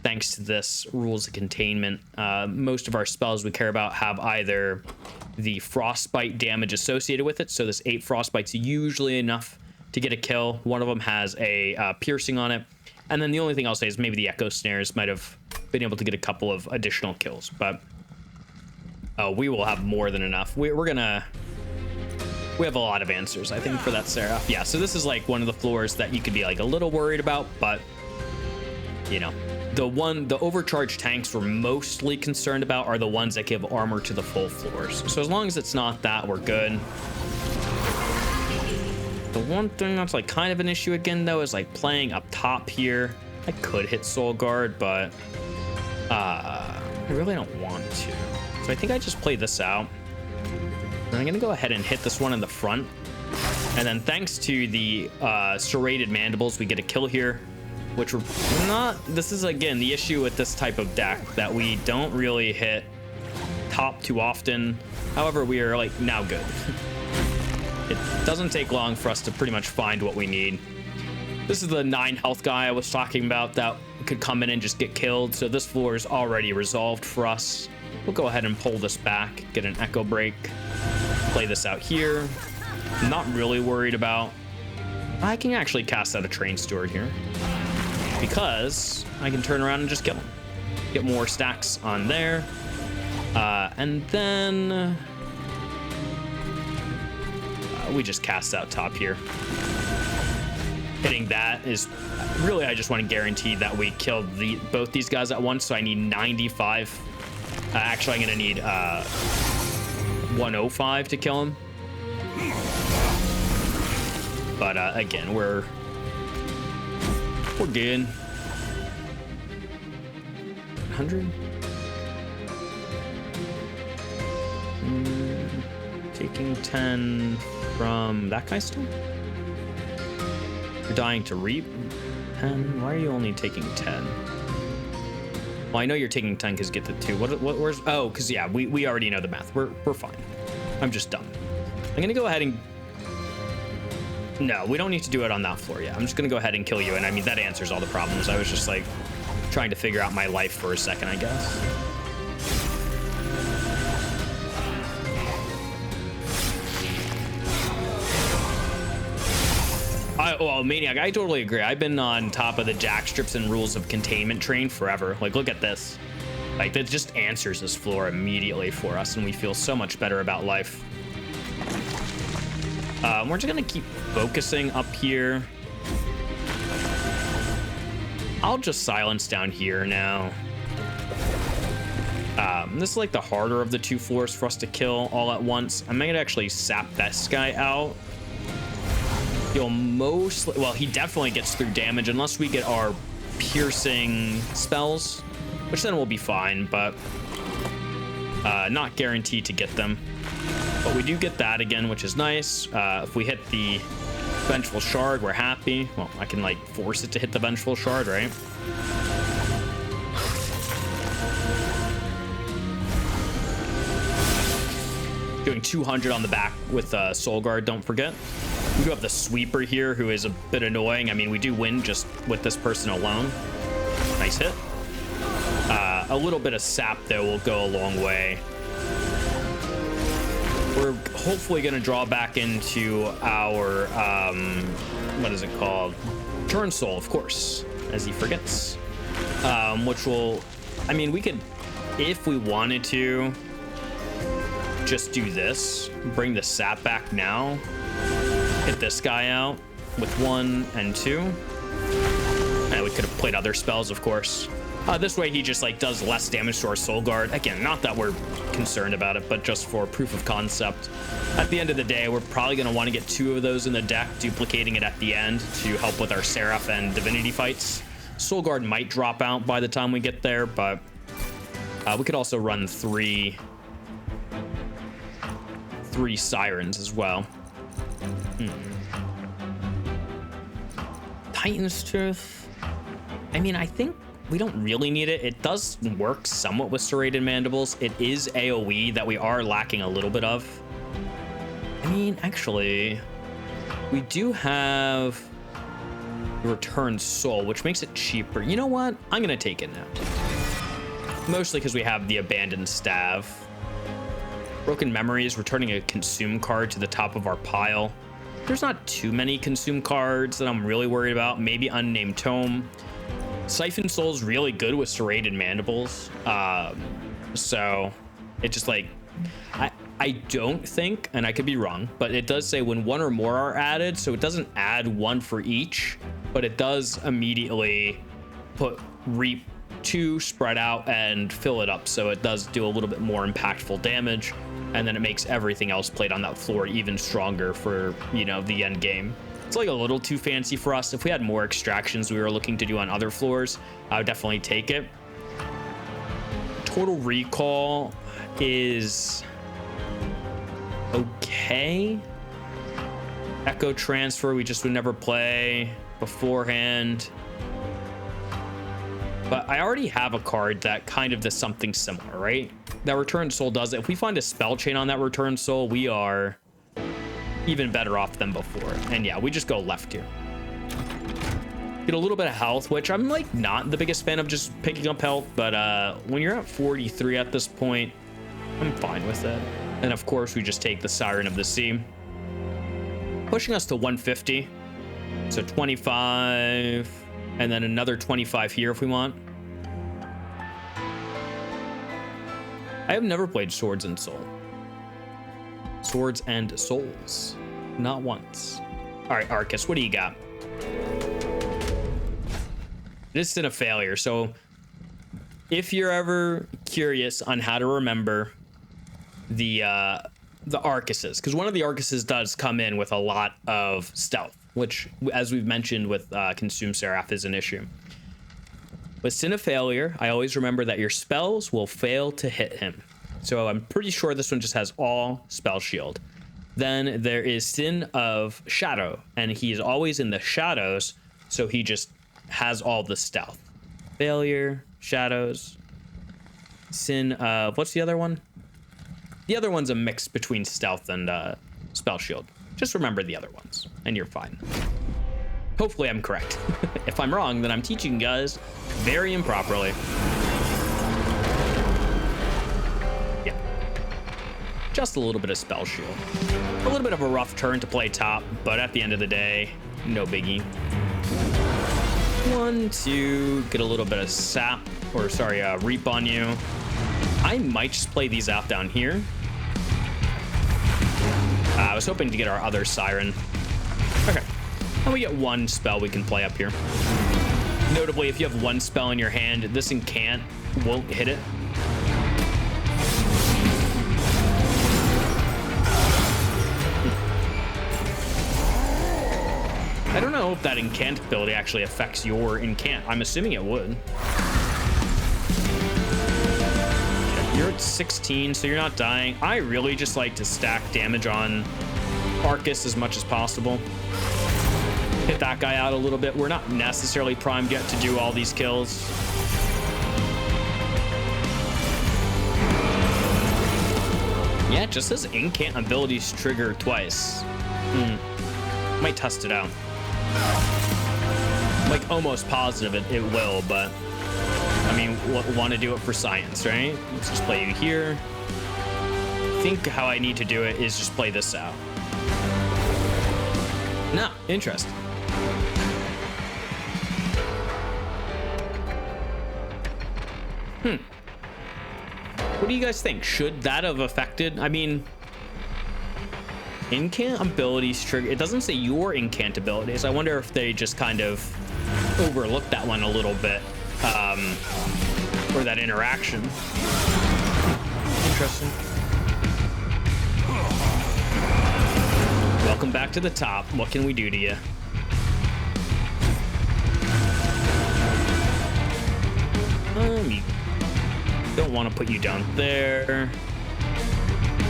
thanks to this rules of containment. Most of our spells we care about have either the frostbite damage associated with it. So this 8 frostbite's usually enough to get a kill. One of them has a piercing on it. And then the only thing I'll say is maybe the echo snares might have been able to get a couple of additional kills, but we will have more than enough. We have a lot of answers, I think, for that Seraph. Yeah, so this is like one of the floors that you could be like a little worried about, but you know, the overcharged tanks we're mostly concerned about are the ones that give armor to the full floors. So as long as it's not that, we're good. The one thing that's like kind of an issue again, though, is like playing up top here. I could hit Soul Guard, but I really don't want to. So I think I just play this out. And I'm gonna go ahead and hit this one in the front. And then thanks to the Serrated Mandibles, we get a kill here, which we're not. This is again the issue with this type of deck, that we don't really hit top too often. However, we are like now good. It doesn't take long for us to pretty much find what we need. This is the 9 health guy I was talking about that could come in and just get killed. So this floor is already resolved for us. We'll go ahead and pull this back, get an Echo Break, play this out here. I'm not really worried about. I can actually cast out a Train Steward here, because I can turn around and just kill him. Get more stacks on there. And then we just cast out top here. Hitting that is really, I just want to guarantee that we kill both these guys at once. So I need 95. Actually, I'm going to need 105 to kill him. But again, we're good. 100. Taking 10 from that guy still? You're dying to reap 10? Why are you only taking 10? Well, I know you're taking 10 because get the 2. Where's... Oh, because, yeah, we already know the math. We're fine. I'm just dumb. I'm going to go ahead and... No, we don't need to do it on that floor yet. I'm just going to go ahead and kill you. And, I mean, that answers all the problems. I was just, like, trying to figure out my life for a second, I guess. Well, Maniac, I totally agree. I've been on top of the jack strips and rules of containment train forever. Like, look at this. Like, that just answers this floor immediately for us, and we feel so much better about life. We're just gonna keep focusing up here. I'll just silence down here now. This is like the harder of the 2 floors for us to kill all at once. I might actually sap this guy out. He'll mostly, well, he definitely gets through damage unless we get our piercing spells, which then we'll be fine, but not guaranteed to get them. But we do get that again, which is nice. If we hit the Vengeful Shard, we're happy. Well, I can like force it to hit the Vengeful Shard, right? Doing 200 on the back with Soul Guard, don't forget. We do have the Sweeper here, who is a bit annoying. I mean, we do win just with this person alone. Nice hit. A little bit of sap, though, will go a long way. We're hopefully going to draw back into our, what is it called? Turn Soul, of course, as he forgets. Which will, I mean, we could, if we wanted to, just do this. Bring the sap back now. Hit this guy out with 1 and 2. And we could have played other spells, of course. This way he just like does less damage to our Soul Guard. Again, not that we're concerned about it, but just for proof of concept. At the end of the day, we're probably going to want to get 2 of those in the deck, duplicating it at the end to help with our Seraph and Divinity fights. Soul Guard might drop out by the time we get there, but we could also run 3 Sirens as well. Titan's Tooth. I mean, I think we don't really need it. It does work somewhat with Serrated Mandibles. It is AoE that we are lacking a little bit of. I mean, actually, we do have Return Soul, which makes it cheaper. You know what? I'm gonna take it now. Mostly because we have the Abandoned Staff. Broken Memories, returning a Consume card to the top of our pile. There's not too many Consume cards that I'm really worried about. Maybe Unnamed Tome. Siphon Soul's really good with Serrated Mandibles. So it just like, I don't think, and I could be wrong, but it does say when 1 or more are added, so it doesn't add 1 for each, but it does immediately put Reap 2, spread out, and fill it up, so it does do a little bit more impactful damage, and then it makes everything else played on that floor even stronger for, you know, the end game. It's like a little too fancy for us. If we had more extractions we were looking to do on other floors, I would definitely take it. Total Recall is okay. Echo Transfer, we just would never play beforehand. But I already have a card that kind of does something similar, right? That Return Soul does it. If we find a spell chain on that Return Soul, we are even better off than before. And yeah, we just go left here. Get a little bit of health, which I'm like not the biggest fan of just picking up health, but when you're at 43 at this point, I'm fine with it. And of course, we just take the Siren of the Sea, pushing us to 150. So 25, and then another 25 here if we want. I have never played Swords and Soul. Swords and Souls. Not once. All right, Arcus, what do you got? This is a failure. So if you're ever curious on how to remember the Arcuses, because one of the Arcuses does come in with a lot of stealth, which, as we've mentioned with Consume Seraph, is an issue. With Sin of Failure, I always remember that your spells will fail to hit him. So I'm pretty sure this one just has all spell shield. Then there is Sin of Shadow, and he is always in the shadows, so he just has all the stealth. Failure, shadows, Sin of, what's the other one? The other one's a mix between stealth and spell shield. Just remember the other ones, and you're fine. Hopefully I'm correct. If I'm wrong, then I'm teaching you guys very improperly. Yeah. Just a little bit of spell shield. A little bit of a rough turn to play top, but at the end of the day, no biggie. 1, 2, get a little bit of sap, or sorry, reap on you. I might just play these out down here. I was hoping to get our other Siren. Okay. And we get one spell we can play up here. Notably, if you have one spell in your hand, this incant won't hit it. I don't know if that incant ability actually affects your incant. I'm assuming it would. You're at 16, so you're not dying. I really just like to stack damage on Arcus as much as possible. Hit that guy out a little bit. We're not necessarily primed yet to do all these kills. Yeah, it just says incant abilities trigger twice. Might test it out. Like almost positive it will, but I mean, want to do it for science, right? Let's just play you here. I think how I need to do it is just play this out. No, interesting. What do you guys think? Should that have affected? I mean, incant abilities trigger. It doesn't say your incant abilities. I wonder if they just kind of overlooked that one a little bit, or that interaction. Interesting. Welcome back to the top. What can we do to you? Don't want to put you down there.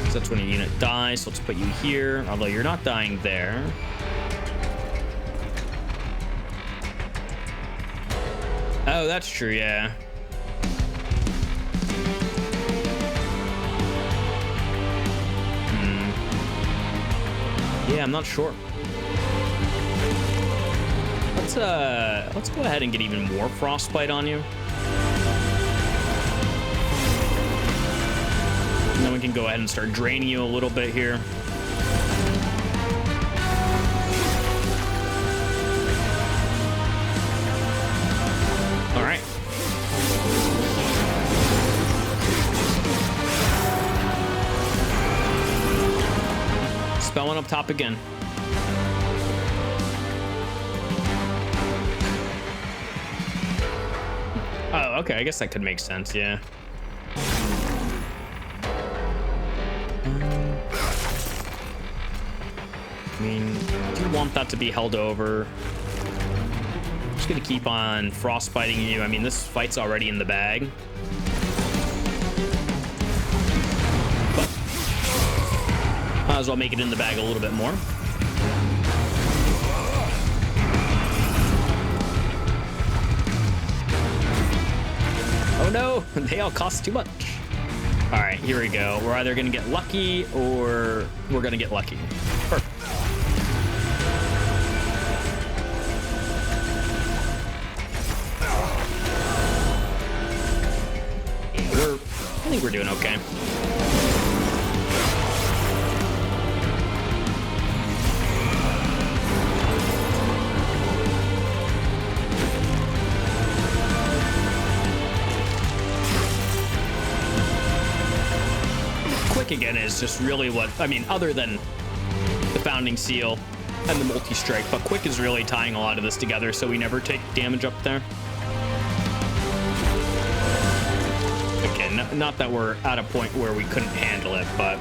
So that's when your unit dies. So let's put you here, although you're not dying there. Oh, that's true, yeah. Yeah, I'm not sure. Let's go ahead and get even more frostbite on you. And then we can go ahead and start draining you a little bit here. All right. Spelling up top again. Oh, okay. I guess that could make sense, yeah. I mean, do you want that to be held over? I'm just gonna keep on frostbiting you. I mean, this fight's already in the bag. But might as well make it in the bag a little bit more. Oh no, they all cost too much. All right, here we go. We're either gonna get lucky or we're gonna get lucky. Perfect. I think we're doing okay. Quick again is just really what, I mean, other than the Founding Seal and the multi-strike, but quick is really tying a lot of this together so we never take damage up there. Not that we're at a point where we couldn't handle it, but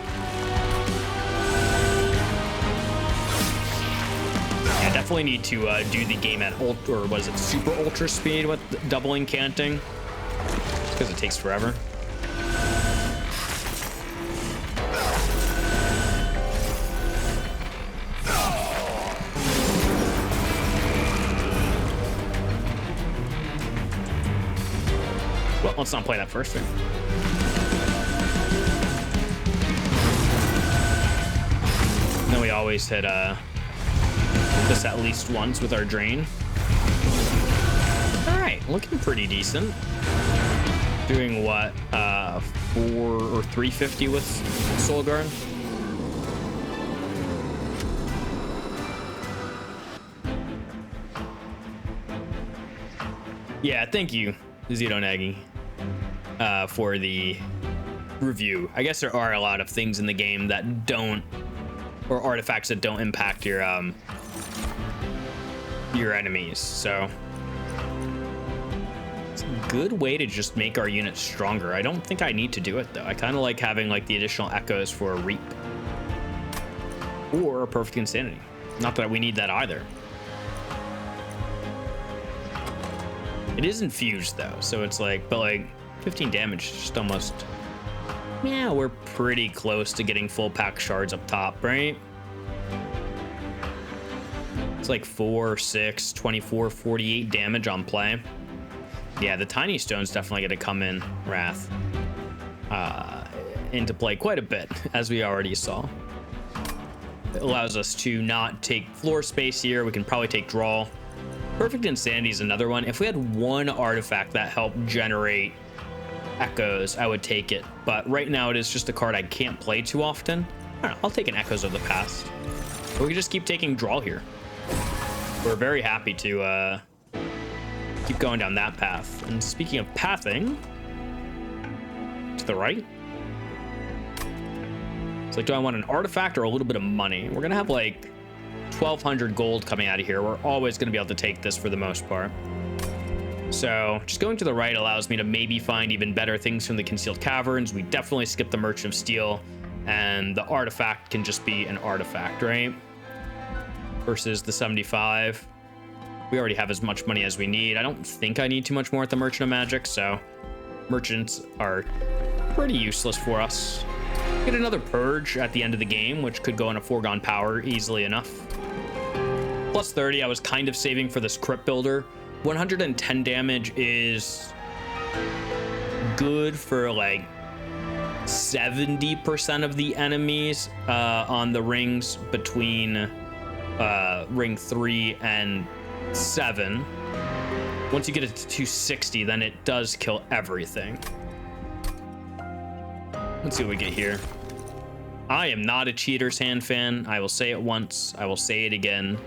yeah, definitely need to do the game at ultra, or was it super ultra speed with double incanting? Just because it takes forever. Well, let's not play that first. Right? And then we always hit this at least once with our drain. All right, looking pretty decent. Doing what, 4 or 350 with Soul Guard. Yeah, thank you, Zito for the review. I guess there are a lot of things in the game that don't, or artifacts that don't impact your enemies. So it's a good way to just make our units stronger. I don't think I need to do it though. I kind of like having like the additional echoes for a Reap or a Perfect Insanity. Not that we need that either. It is infused though, so it's like, but like 15 damage, just almost, yeah, we're pretty close to getting full Pact Shards up top, right? It's like 4, 6, 24, 48 damage on play. Yeah, the Tiny Stone's definitely gonna come in, Wrath, into play quite a bit, as we already saw. It allows us to not take floor space here. We can probably take draw. Perfect Insanity is another one. If we had one artifact that helped generate echoes, I would take it. But right now it is just a card I can't play too often. I don't know, I'll take an Echoes of the Past. Or we can just keep taking draw here. We're very happy to keep going down that path. And speaking of pathing, to the right. It's like, do I want an artifact or a little bit of money? We're gonna have like 1,200 gold coming out of here. We're always going to be able to take this for the most part. So just going to the right allows me to maybe find even better things from the Concealed Caverns. We definitely skip the Merchant of Steel, and the artifact can just be an artifact, right? Versus the 75. We already have as much money as we need. I don't think I need too much more at the Merchant of Magic, so merchants are pretty useless for us. Get another Purge at the end of the game, which could go in a Foregone Power easily enough. Plus 30, I was kind of saving for this Crypt Builder. 110 damage is good for like 70% of the enemies on the rings between ring 3 and 7. Once you get it to 260, then it does kill everything. Let's see what we get here. I am not a Cheater's Hand fan. I will say it once. I will say it again.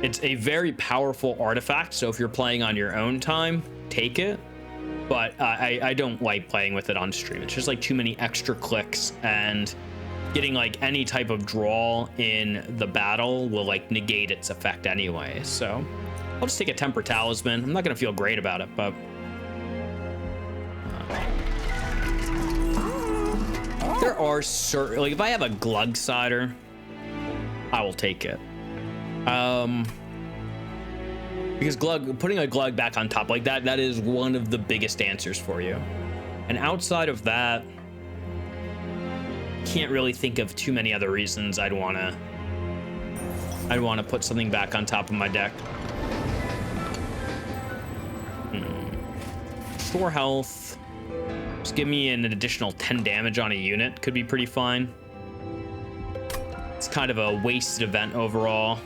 It's a very powerful artifact, so if you're playing on your own time, take it. But I don't like playing with it on stream. It's just like too many extra clicks, and getting like any type of draw in the battle will like negate its effect anyway. So I'll just take a Temper Talisman. I'm not gonna feel great about it, but there are certain, like if I have a Glug Cider, I will take it. Because putting a Glug back on top like that is one of the biggest answers for you. And outside of that, can't really think of too many other reasons I'd want to put something back on top of my deck. Restore health. Just give me an additional 10 damage on a unit. Could be pretty fine. It's kind of a wasted event overall.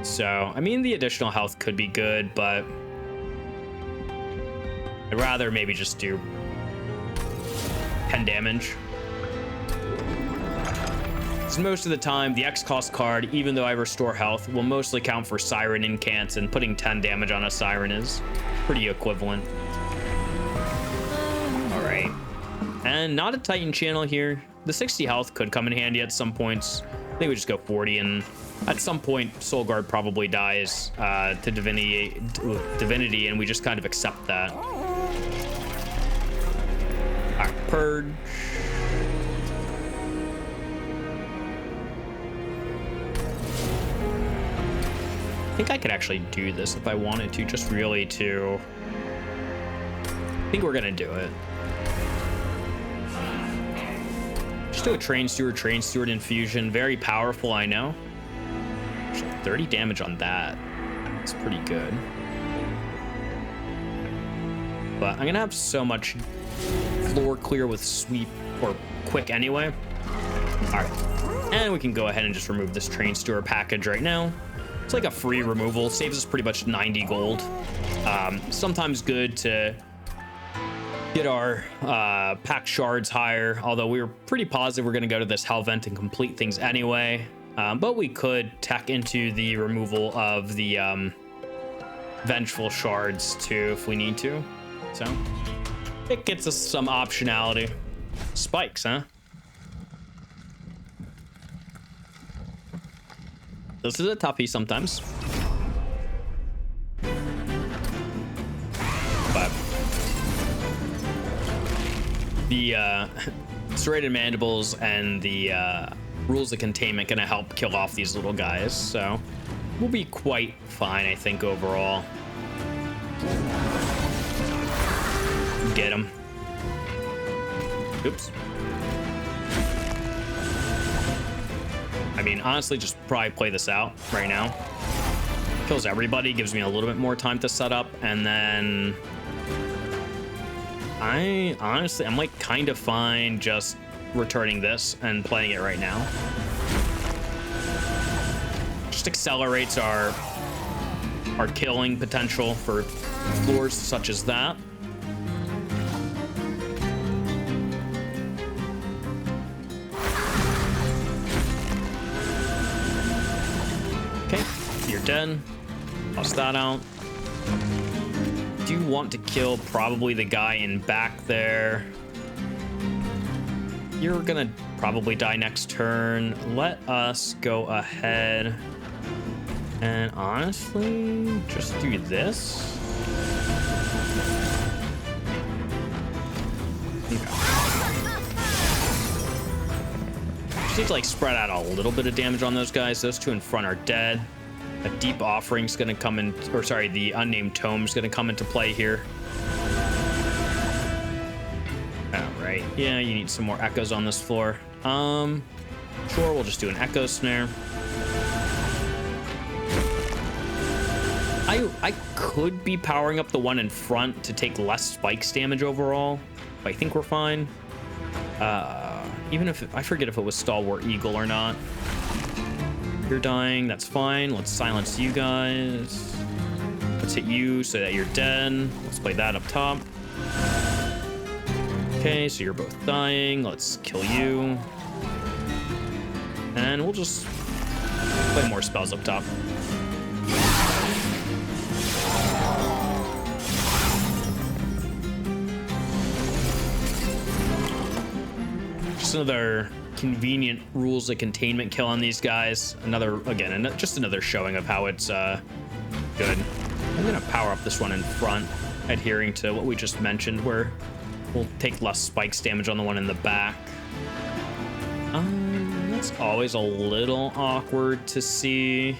So, I mean, the additional health could be good, but I'd rather maybe just do 10 damage. So most of the time, the X cost card, even though I restore health, will mostly count for Siren incants, and putting 10 damage on a Siren is pretty equivalent. All right. And not a Titan channel here. The 60 health could come in handy at some points. I think we just go 40, and at some point, Soul Guard probably dies to Divinity, and we just kind of accept that. All right, Purge. I think I could actually do this if I wanted to, just really to... I think we're gonna do it. Just do a Train Steward infusion. Very powerful, I know. 30 damage on that. It's pretty good. but I'm gonna have so much floor clear with sweep or quick anyway. All right, and we can go ahead and just remove this train steward package right now. It's like a free removal, saves us pretty much 90 gold. Sometimes good to get our Pact Shards higher, although we were pretty positive we're gonna go to this Hell Vent and complete things anyway. But we could tack into the removal of the Vengeful Shards too if we need to. So it gets us some optionality. Spikes, huh? This is a toughie sometimes. But the serrated mandibles and the rules of containment gonna help kill off these little guys, so we'll be quite fine, I think, overall. Get him. Oops. I mean, honestly, just probably play this out right now. Kills everybody, gives me a little bit more time to set up, and then I'm like kind of fine just returning this and playing it right now. Just accelerates our killing potential for floors such as that. Okay, you're dead. Bust that out. Do want to kill probably the guy in back there. You're gonna probably die next turn. Let us go ahead and honestly just do this. Okay. Just need to like spread out a little bit of damage on those guys. Those two in front are dead. A deep offering's gonna come in, or sorry, the unnamed tome's gonna come into play here. Alright, yeah, you need some more echoes on this floor. Sure, we'll just do an echo snare. I could be powering up the one in front to take less spikes damage overall. But I think we're fine. Even if I forget if it was Stalwart Eagle or not. You're dying, that's fine. Let's silence you guys. Let's hit you so that you're dead. Let's play that up top. Okay, so you're both dying. Let's kill you. And we'll just play more spells up top. Just another convenient rules of containment kill on these guys. Just another showing of how it's good. I'm gonna power up this one in front, adhering to what we just mentioned, where we'll take less spikes damage on the one in the back. That's always a little awkward to see.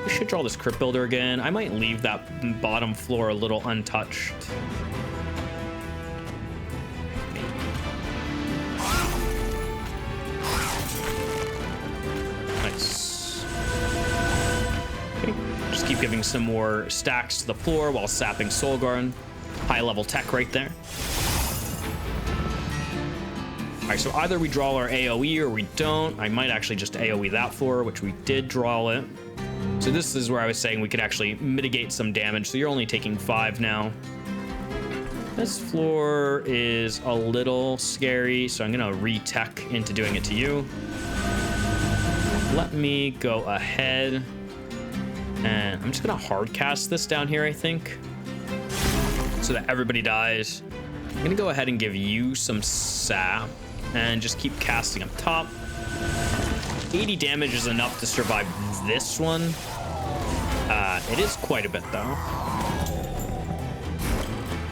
We should draw this Crypt Builder again. I might leave that bottom floor a little untouched. Keep giving some more stacks to the floor while sapping Soulguard. High level tech right there. All right, so either we draw our AoE or we don't. I might actually just AoE that floor, which we did draw it. So this is where I was saying we could actually mitigate some damage. So you're only taking 5 now. This floor is a little scary, so I'm gonna re-tech into doing it to you. Let me go ahead. And I'm just gonna hard cast this down here, I think, so that everybody dies. I'm gonna go ahead and give you some sap and just keep casting up top. 80 damage is enough to survive this one. It is quite a bit though.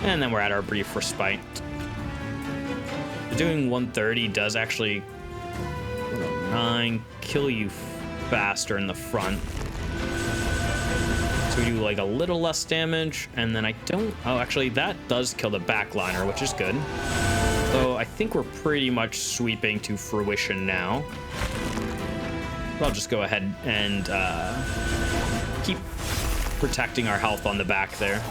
And then we're at our brief respite. Doing 130 does actually 9 kill you faster in the front. We do like a little less damage, and then actually that does kill the backliner, which is good. So I think we're pretty much sweeping to fruition now. I'll just go ahead and keep protecting our health on the back there.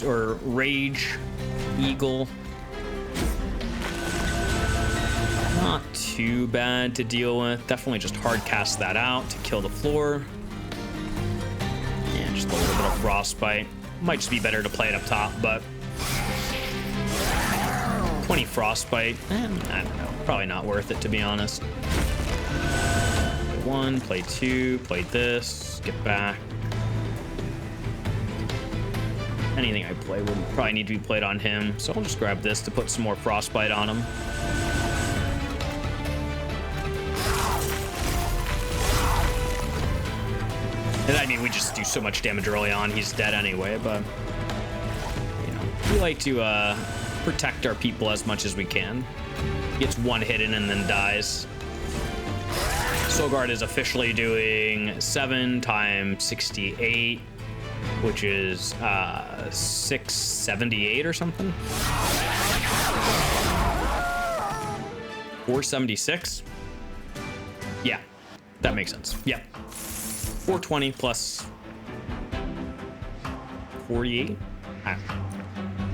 or Rage Eagle. Not too bad to deal with. Definitely just hard cast that out to kill the floor. And just a little bit of Frostbite. Might just be better to play it up top, but 20 Frostbite. I don't know. Probably not worth it, to be honest. Play 1, play 2, play this, get back. Anything I play would probably need to be played on him, so I'll just grab this to put some more Frostbite on him. And I mean, we just do so much damage early on, he's dead anyway, but, you know, we like to protect our people as much as we can. Gets one hit in and then dies. Soulguard is officially doing 7 times 68, which is 678 or something. 476? Yeah, that makes sense. Yep. 420 plus 48?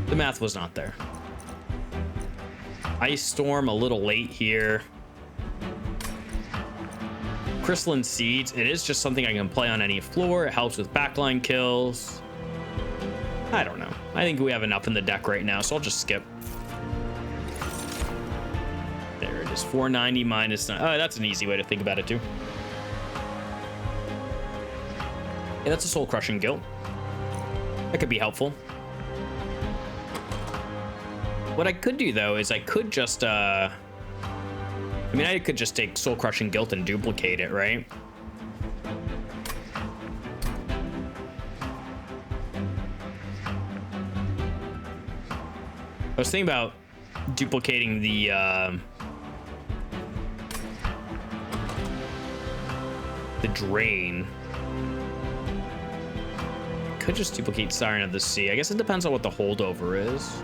The math was not there. Ice Storm a little late here. Crystalline Seeds, it is just something I can play on any floor. It helps with backline kills. I don't know. I think we have enough in the deck right now, so I'll just skip. There it is, 490 minus 9. Oh, that's an easy way to think about it too. Yeah, that's a Soul Crushing Guilt. That could be helpful. What I could do though is I could just I could just take Soul Crushing Guilt and duplicate it, right? I was thinking about duplicating the Drain. Could just duplicate Siren of the Sea. I guess it depends on what the holdover is.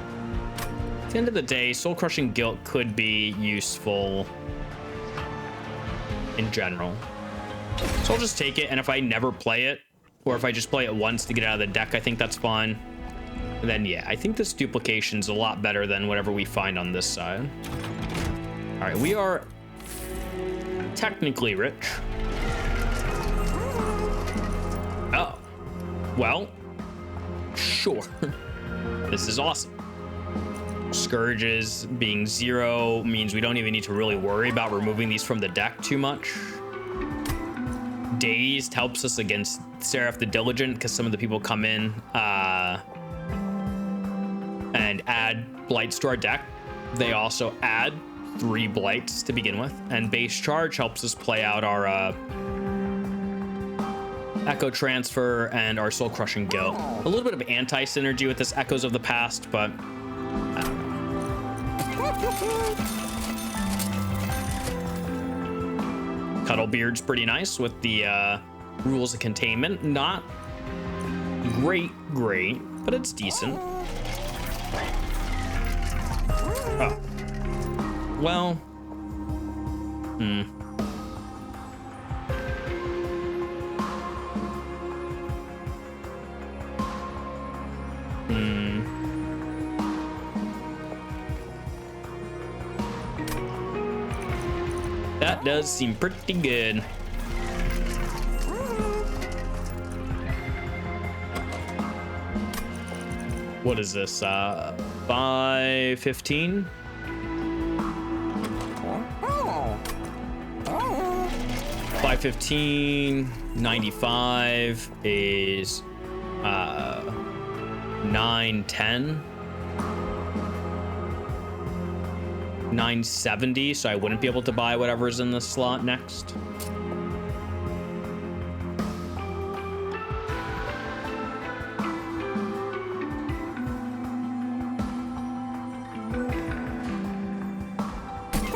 At the end of the day, Soul Crushing Guilt could be useful in general. So I'll just take it, and if I never play it, or if I just play it once to get out of the deck, I think that's fine. And then, yeah, I think this duplication's a lot better than whatever we find on this side. All right, we are technically rich. Oh. Well, sure. This is awesome. Scourges being 0 means we don't even need to really worry about removing these from the deck too much. Dazed helps us against Seraph the Diligent because some of the people come in and add blights to our deck. They also add 3 blights to begin with, and Base Charge helps us play out our Echo Transfer and our Soul Crushing Guilt. A little bit of anti-synergy with this Echoes of the Past, but I don't know. Cuddlebeard's pretty nice with the Rules of Containment. Not great, but it's decent. Oh. Well. That does seem pretty good. What is this? 515? 515, 95 is 910. 970, so I wouldn't be able to buy whatever's in the slot next.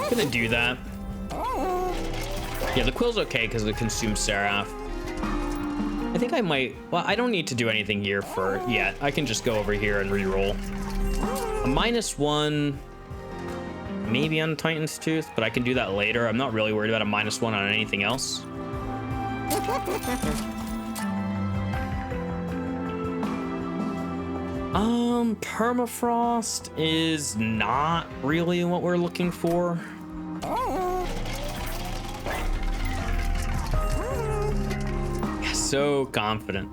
Gonna do that. Yeah, the Quill's okay because it consumes Seraph. I think I might, well, I don't need to do anything here for yet. I can just go over here and re-roll. A -1, maybe on Titan's Tooth, but I can do that later. I'm not really worried about a -1 on anything else. Permafrost is not really what we're looking for. So confident.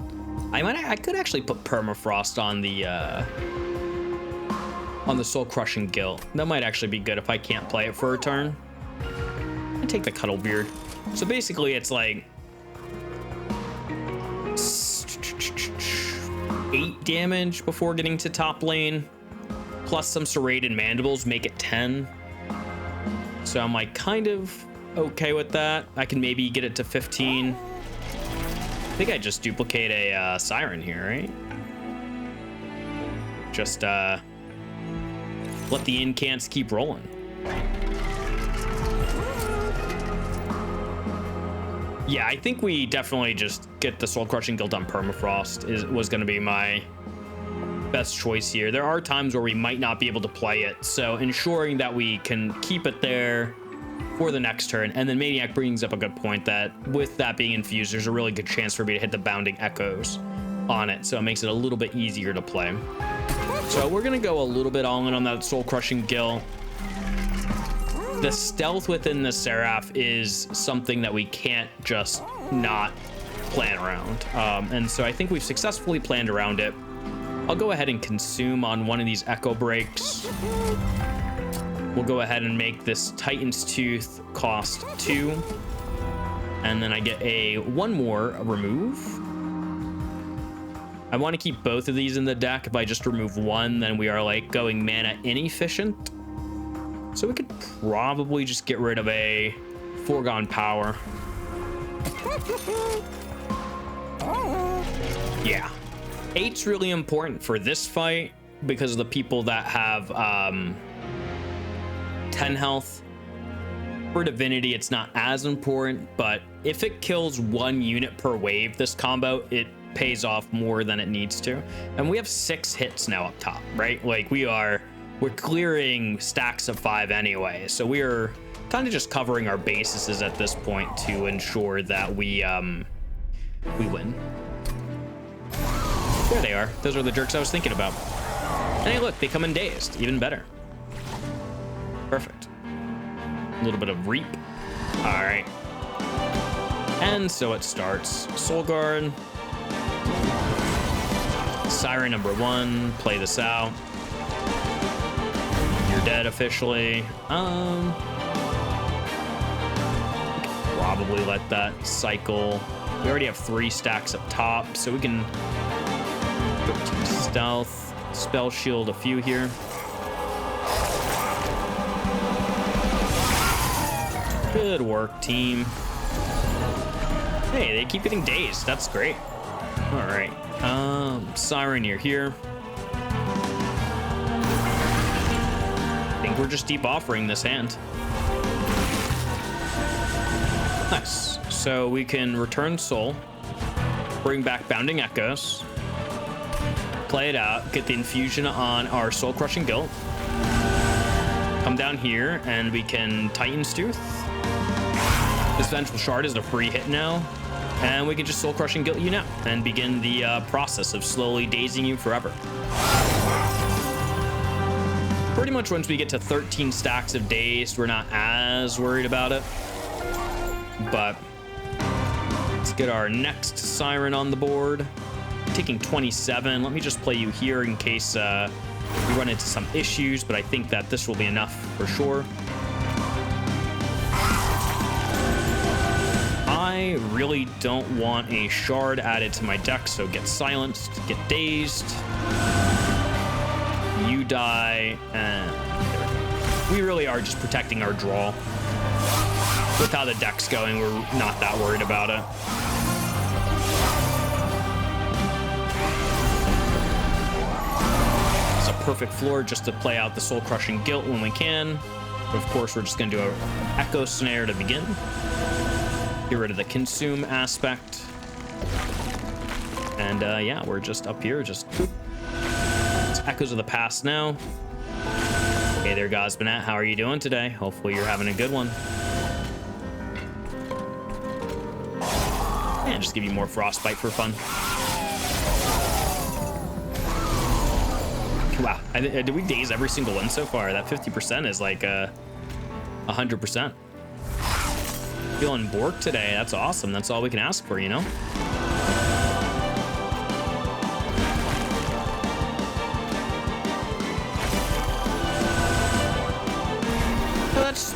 I could actually put Permafrost on the Soul Crushing Guilt. That might actually be good if I can't play it for a turn. And take the Cuddlebeard. So basically it's like 8 damage before getting to top lane, plus some serrated mandibles make it 10. So I'm like kind of okay with that. I can maybe get it to 15. I think I just duplicate a Siren here, right? Just let the incants keep rolling. Yeah, I think we definitely just get the Soul Crushing Guilt on Permafrost was going to be my best choice here. There are times where we might not be able to play it, so ensuring that we can keep it there for the next turn. And then Maniac brings up a good point that with that being infused, there's a really good chance for me to hit the Bounding Echoes on it, so it makes it a little bit easier to play. So we're going to go a little bit all in on that Soul Crushing Guilt. The stealth within the Seraph is something that we can't just not plan around. And so I think we've successfully planned around it. I'll go ahead and consume on one of these Echo Breaks. We'll go ahead and make this Titan's Tooth cost 2. And then I get one more remove. I want to keep both of these in the deck. If I just remove one, then we are like going mana inefficient. So we could probably just get rid of a Foregone Power. Yeah. 8's really important for this fight because of the people that have 10 health. For Divinity, it's not as important, but if it kills 1 unit per wave this combo, it pays off more than it needs to. And we have 6 hits now up top, right? Like we're clearing stacks of 5 anyway, so we are kind of just covering our bases at this point to ensure that we win. There they are. Those are the jerks I was thinking about. And hey, look, they come in dazed. Even better. Perfect. A little bit of Reap. All right. And so it starts. Soul Guard. Siren number 1. Play this out. Dead officially. Probably let that cycle. We already have 3 stacks up top, so we can 13 stealth, spell shield a few here. Good work, team. Hey, they keep getting dazed. That's great. All right. Siren, you're here. We're just deep offering this hand. Nice. So we can return Soul, bring back Bounding Echoes, play it out, get the infusion on our Soul Crushing Guilt, come down here, and we can Titan's Tooth. This Vengeful Shard is a free hit now, and we can just Soul Crushing Guilt you now and begin the process of slowly dazing you forever. Pretty much once we get to 13 stacks of dazed, we're not as worried about it. But let's get our next Siren on the board. Taking 27. Let me just play you here in case we run into some issues, but I think that this will be enough for sure. I really don't want a shard added to my deck, so get silenced, get dazed. You die, and we really are just protecting our draw. With how the deck's going, we're not that worried about it. It's a perfect floor just to play out the Soul Crushing Guilt when we can. But of course, we're just going to do an Echo Snare to begin. Get rid of the consume aspect. And yeah, we're just up here, just boop. Echoes of the Past now. Hey there, Gosbinette. How are you doing today? Hopefully you're having a good one. And just give you more Frostbite for fun. Wow, did we daze every single one so far? That 50% is like 100%. Feeling borked today. That's awesome. That's all we can ask for, you know?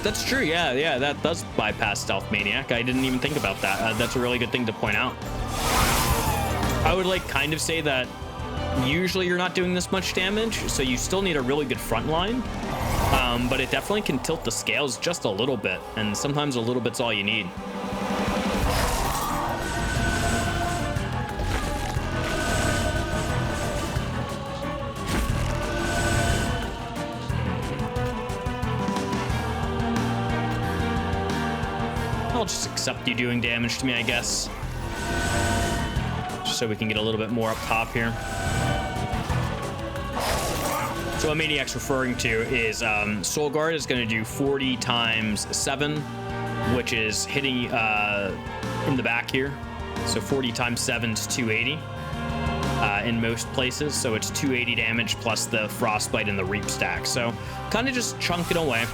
That's true. Yeah, that does bypass Stealth Maniac. I didn't even think about that. That's a really good thing to point out. I would like kind of say that usually you're not doing this much damage, so you still need a really good front line. But it definitely can tilt the scales just a little bit, and sometimes a little bit's all you need. I'll just accept you doing damage to me, I guess. Just so we can get a little bit more up top here. So what Maniac's referring to is Soul Guard is going to do 40 times 7, which is hitting in the back here. So 40 times 7 is 280 in most places. So it's 280 damage plus the Frostbite and the Reap stack. So kind of just chunking away.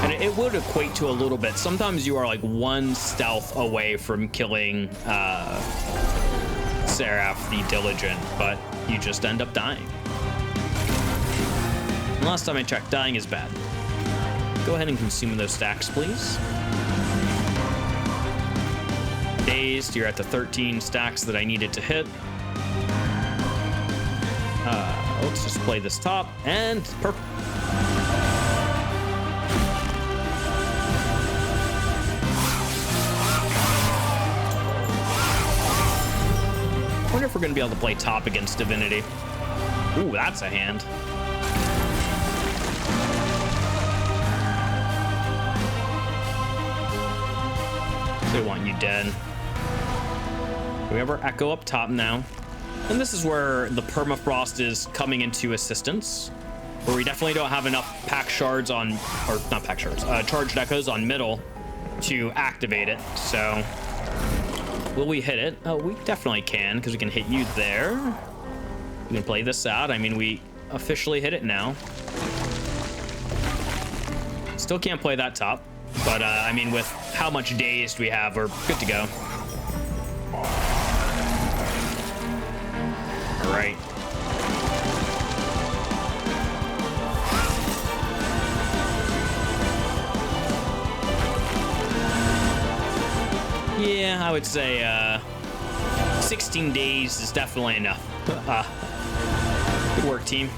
And it would equate to a little bit. Sometimes you are like one stealth away from killing Seraph the Diligent, but you just end up dying. And last time I checked, dying is bad. Go ahead and consume those stacks, please. Dazed, you're at the 13 stacks that I needed to hit. Let's just play this top, and perfect. I wonder if we're going to be able to play top against Divinity. Ooh, that's a hand. They want you dead. We have our Echo up top now. And this is where the Permafrost is coming into assistance, where we definitely don't have enough Pact Shards on, or not Pact Shards, Charged Echoes on middle to activate it. So will we hit it? Oh, we definitely can, because we can hit you there. We can play this out. I mean, we officially hit it now. Still can't play that top, but I mean, with how much dazed we have, we're good to go. All right. Yeah, I would say 16 days is definitely enough. Good work, team.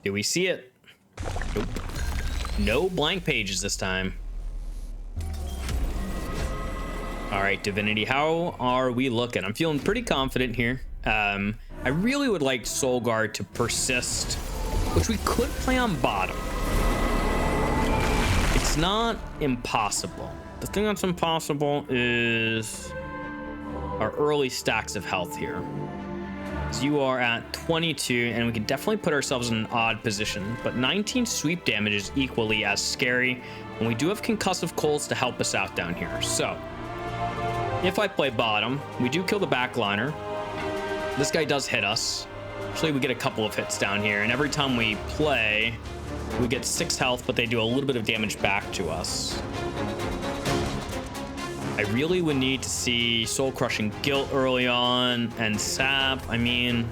Do we see it? Nope. No blank pages this time. All right, Divinity, how are we looking? I'm feeling pretty confident here. I really would like Soul Guard to persist, which we could play on bottom. It's not impossible. The thing that's impossible is our early stacks of health here. So you are at 22, and we can definitely put ourselves in an odd position, but 19 sweep damage is equally as scary, and we do have concussive coals to help us out down here. So if I play bottom, we do kill the backliner. This guy does hit us. Actually, we get a couple of hits down here, and every time we play, we get 6 health, but they do a little bit of damage back to us. I really would need to see Soul Crushing Guilt early on, and Sap. I mean,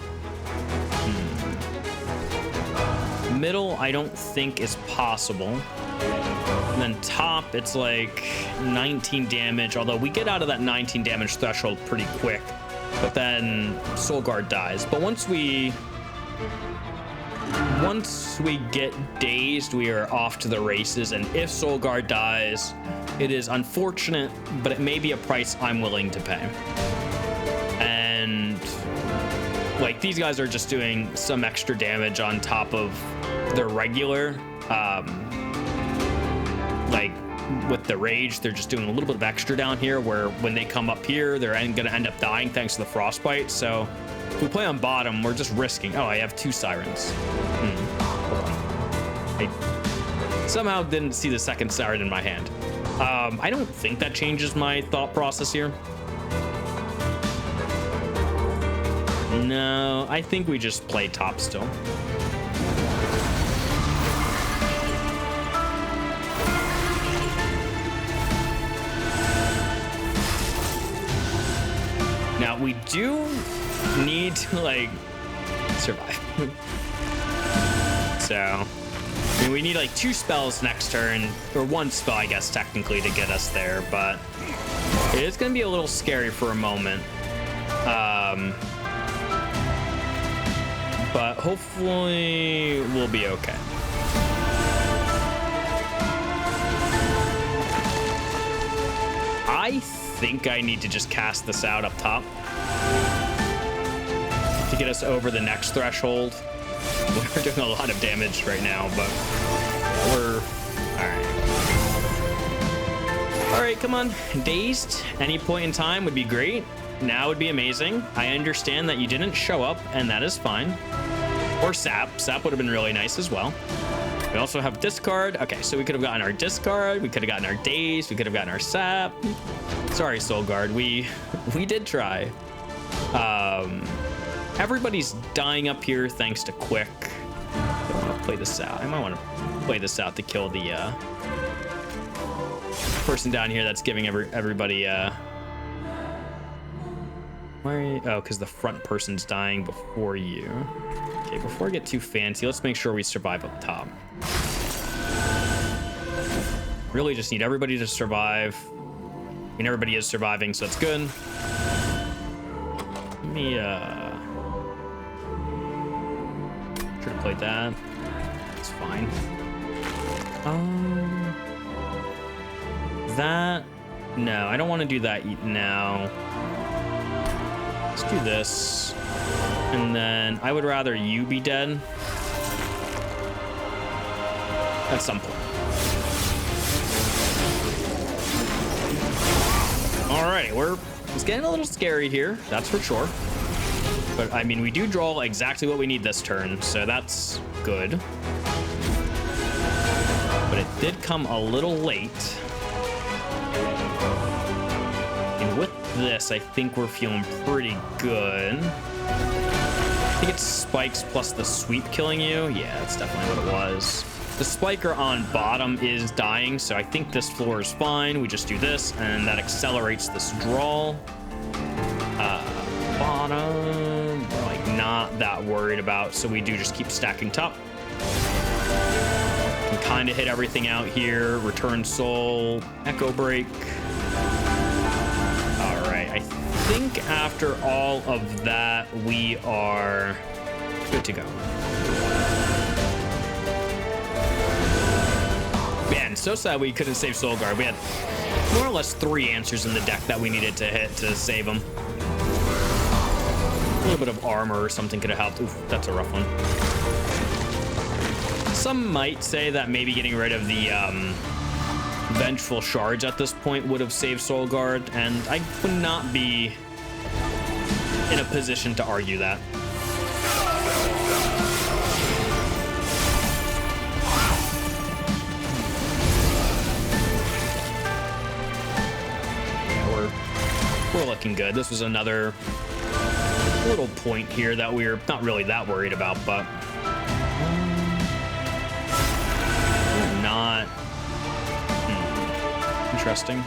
middle, I don't think is possible. And then top, it's like 19 damage, although we get out of that 19 damage threshold pretty quick. But then Soul Guard dies. But once we get dazed, we are off to the races. And if Soul Guard dies, it is unfortunate, but it may be a price I'm willing to pay. And like, these guys are just doing some extra damage on top of their regular, like with the rage, they're just doing a little bit of extra down here, where when they come up here, they're gonna end up dying thanks to the frostbite. So if we play on bottom, we're just risking. Oh, I have 2 Sirens. I Somehow didn't see the second Siren in my hand. I don't think that changes my thought process here. No, I think we just play top still. Now we do need to like survive. So I mean, we need like 2 spells next turn, or 1 spell, I guess, technically, to get us there, but it's gonna be a little scary for a moment. But hopefully we'll be okay. I think I need to just cast this out up top to get us over the next threshold. We're doing a lot of damage right now, but we're all right, come on. Dazed any point in time would be great. Now would be amazing. I understand that you didn't show up, and that is fine. Or sap would have been really nice as well. We also have discard. Okay, so we could have gotten our discard, we could have gotten our daze, we could have gotten our sap. Sorry, Soul Guard, we did try. Everybody's dying up here thanks to Quick. I want to play this out. I might want to play this out to kill the person down here that's giving everybody why are you? Oh, because the front person's dying before you. Okay, before I get too fancy, let's make sure we survive up top. Really just need everybody to survive. I mean, everybody is surviving, so it's good. Let me should have played that. It's fine. That, no, I don't want to do that now. Let's do this, and then I would rather you be dead at some point. All right, it's getting a little scary here, that's for sure. But I mean, we do draw exactly what we need this turn, so that's good. But it did come a little late. And with this, I think we're feeling pretty good. I think it's spikes plus the sweep killing you. Yeah, that's definitely what it was. The spiker on bottom is dying, so I think this floor is fine. We just do this, and that accelerates this draw. Bottom, we're like not that worried about, so we do just keep stacking top. We kind of hit everything out here. Return Soul, Echo Break. All right, I think after all of that, we are good to go. Man, so sad we couldn't save Soul Guard. We had more or less 3 answers in the deck that we needed to hit to save him. A little bit of armor or something could have helped. Oof, that's a rough one. Some might say that maybe getting rid of the Vengeful Shards at this point would have saved Soul Guard, and I would not be in a position to argue that. Yeah, we're looking good. This was another little point here that we're not really that worried about, but we're not. Interesting.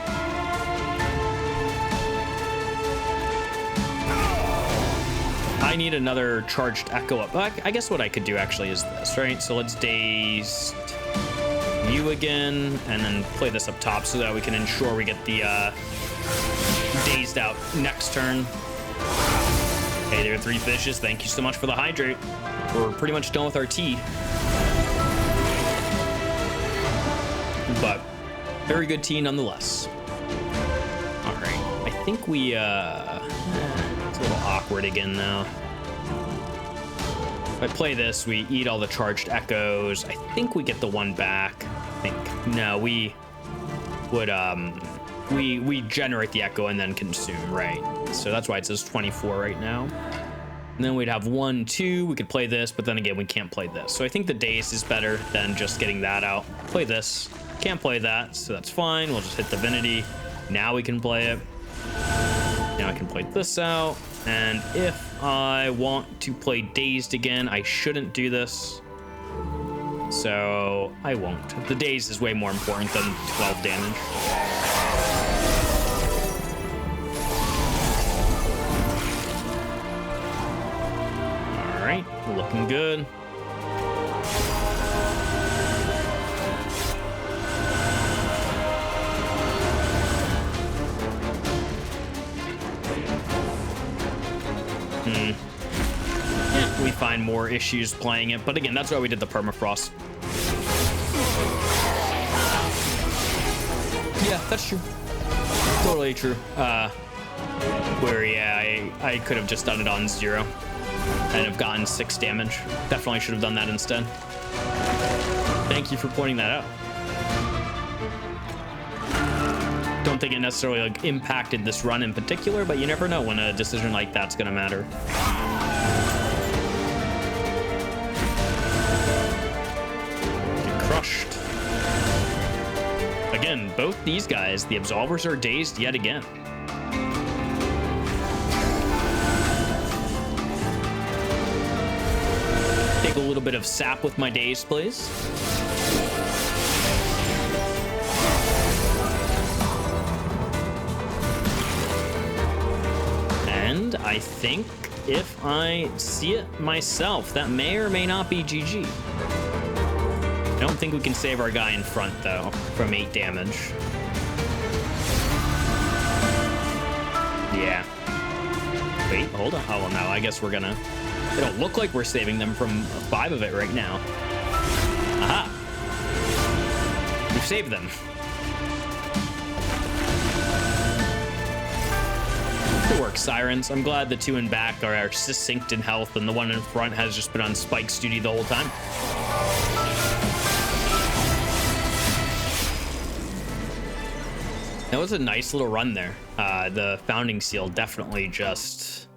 I need another charged echo up. I guess what I could do actually is this, right? So let's daze you again, and then play this up top so that we can ensure we get the dazed out next turn. Hey there, 3 fishes. Thank you so much for the hydrate. We're pretty much done with our tea. But very good tea nonetheless. All right, I think we, it's a little awkward again now. If I play this, we eat all the charged echoes. I think we get the 1 back. I think, no, we would, we generate the echo and then consume, right? So that's why it says 24 right now. And then we'd have 1, 2. We could play this, but then again, we can't play this. So I think the Daze is better than just getting that out. Play this. Can't play that, so that's fine. We'll just hit Divinity. Now we can play it. Now I can play this out. And if I want to play Dazed again, I shouldn't do this. So I won't. The Daze is way more important than 12 damage. All right, looking good. We find more issues playing it, but again, that's why we did the permafrost. Yeah, that's true. Totally true. Where, yeah, I could have just done it on 0 and have gotten 6 damage. Definitely should have done that instead. Thank you for pointing that out. Don't think it necessarily like impacted this run in particular, but you never know when a decision like that's gonna matter. Crushed. Again, both these guys, the Absolvers, are dazed yet again. Take a little bit of sap with my daze, please. And I think if I see it myself, that may or may not be GG. I don't think we can save our guy in front, though, from 8 damage. Yeah. Wait, hold on. Oh, well, no, I guess we're gonna... It don't look like we're saving them from 5 of it right now. Aha! We've saved them. Good work, Sirens. I'm glad the 2 in back are succinct in health, and the one in front has just been on Spike's duty the whole time. That was a nice little run there. The Founding Seal definitely just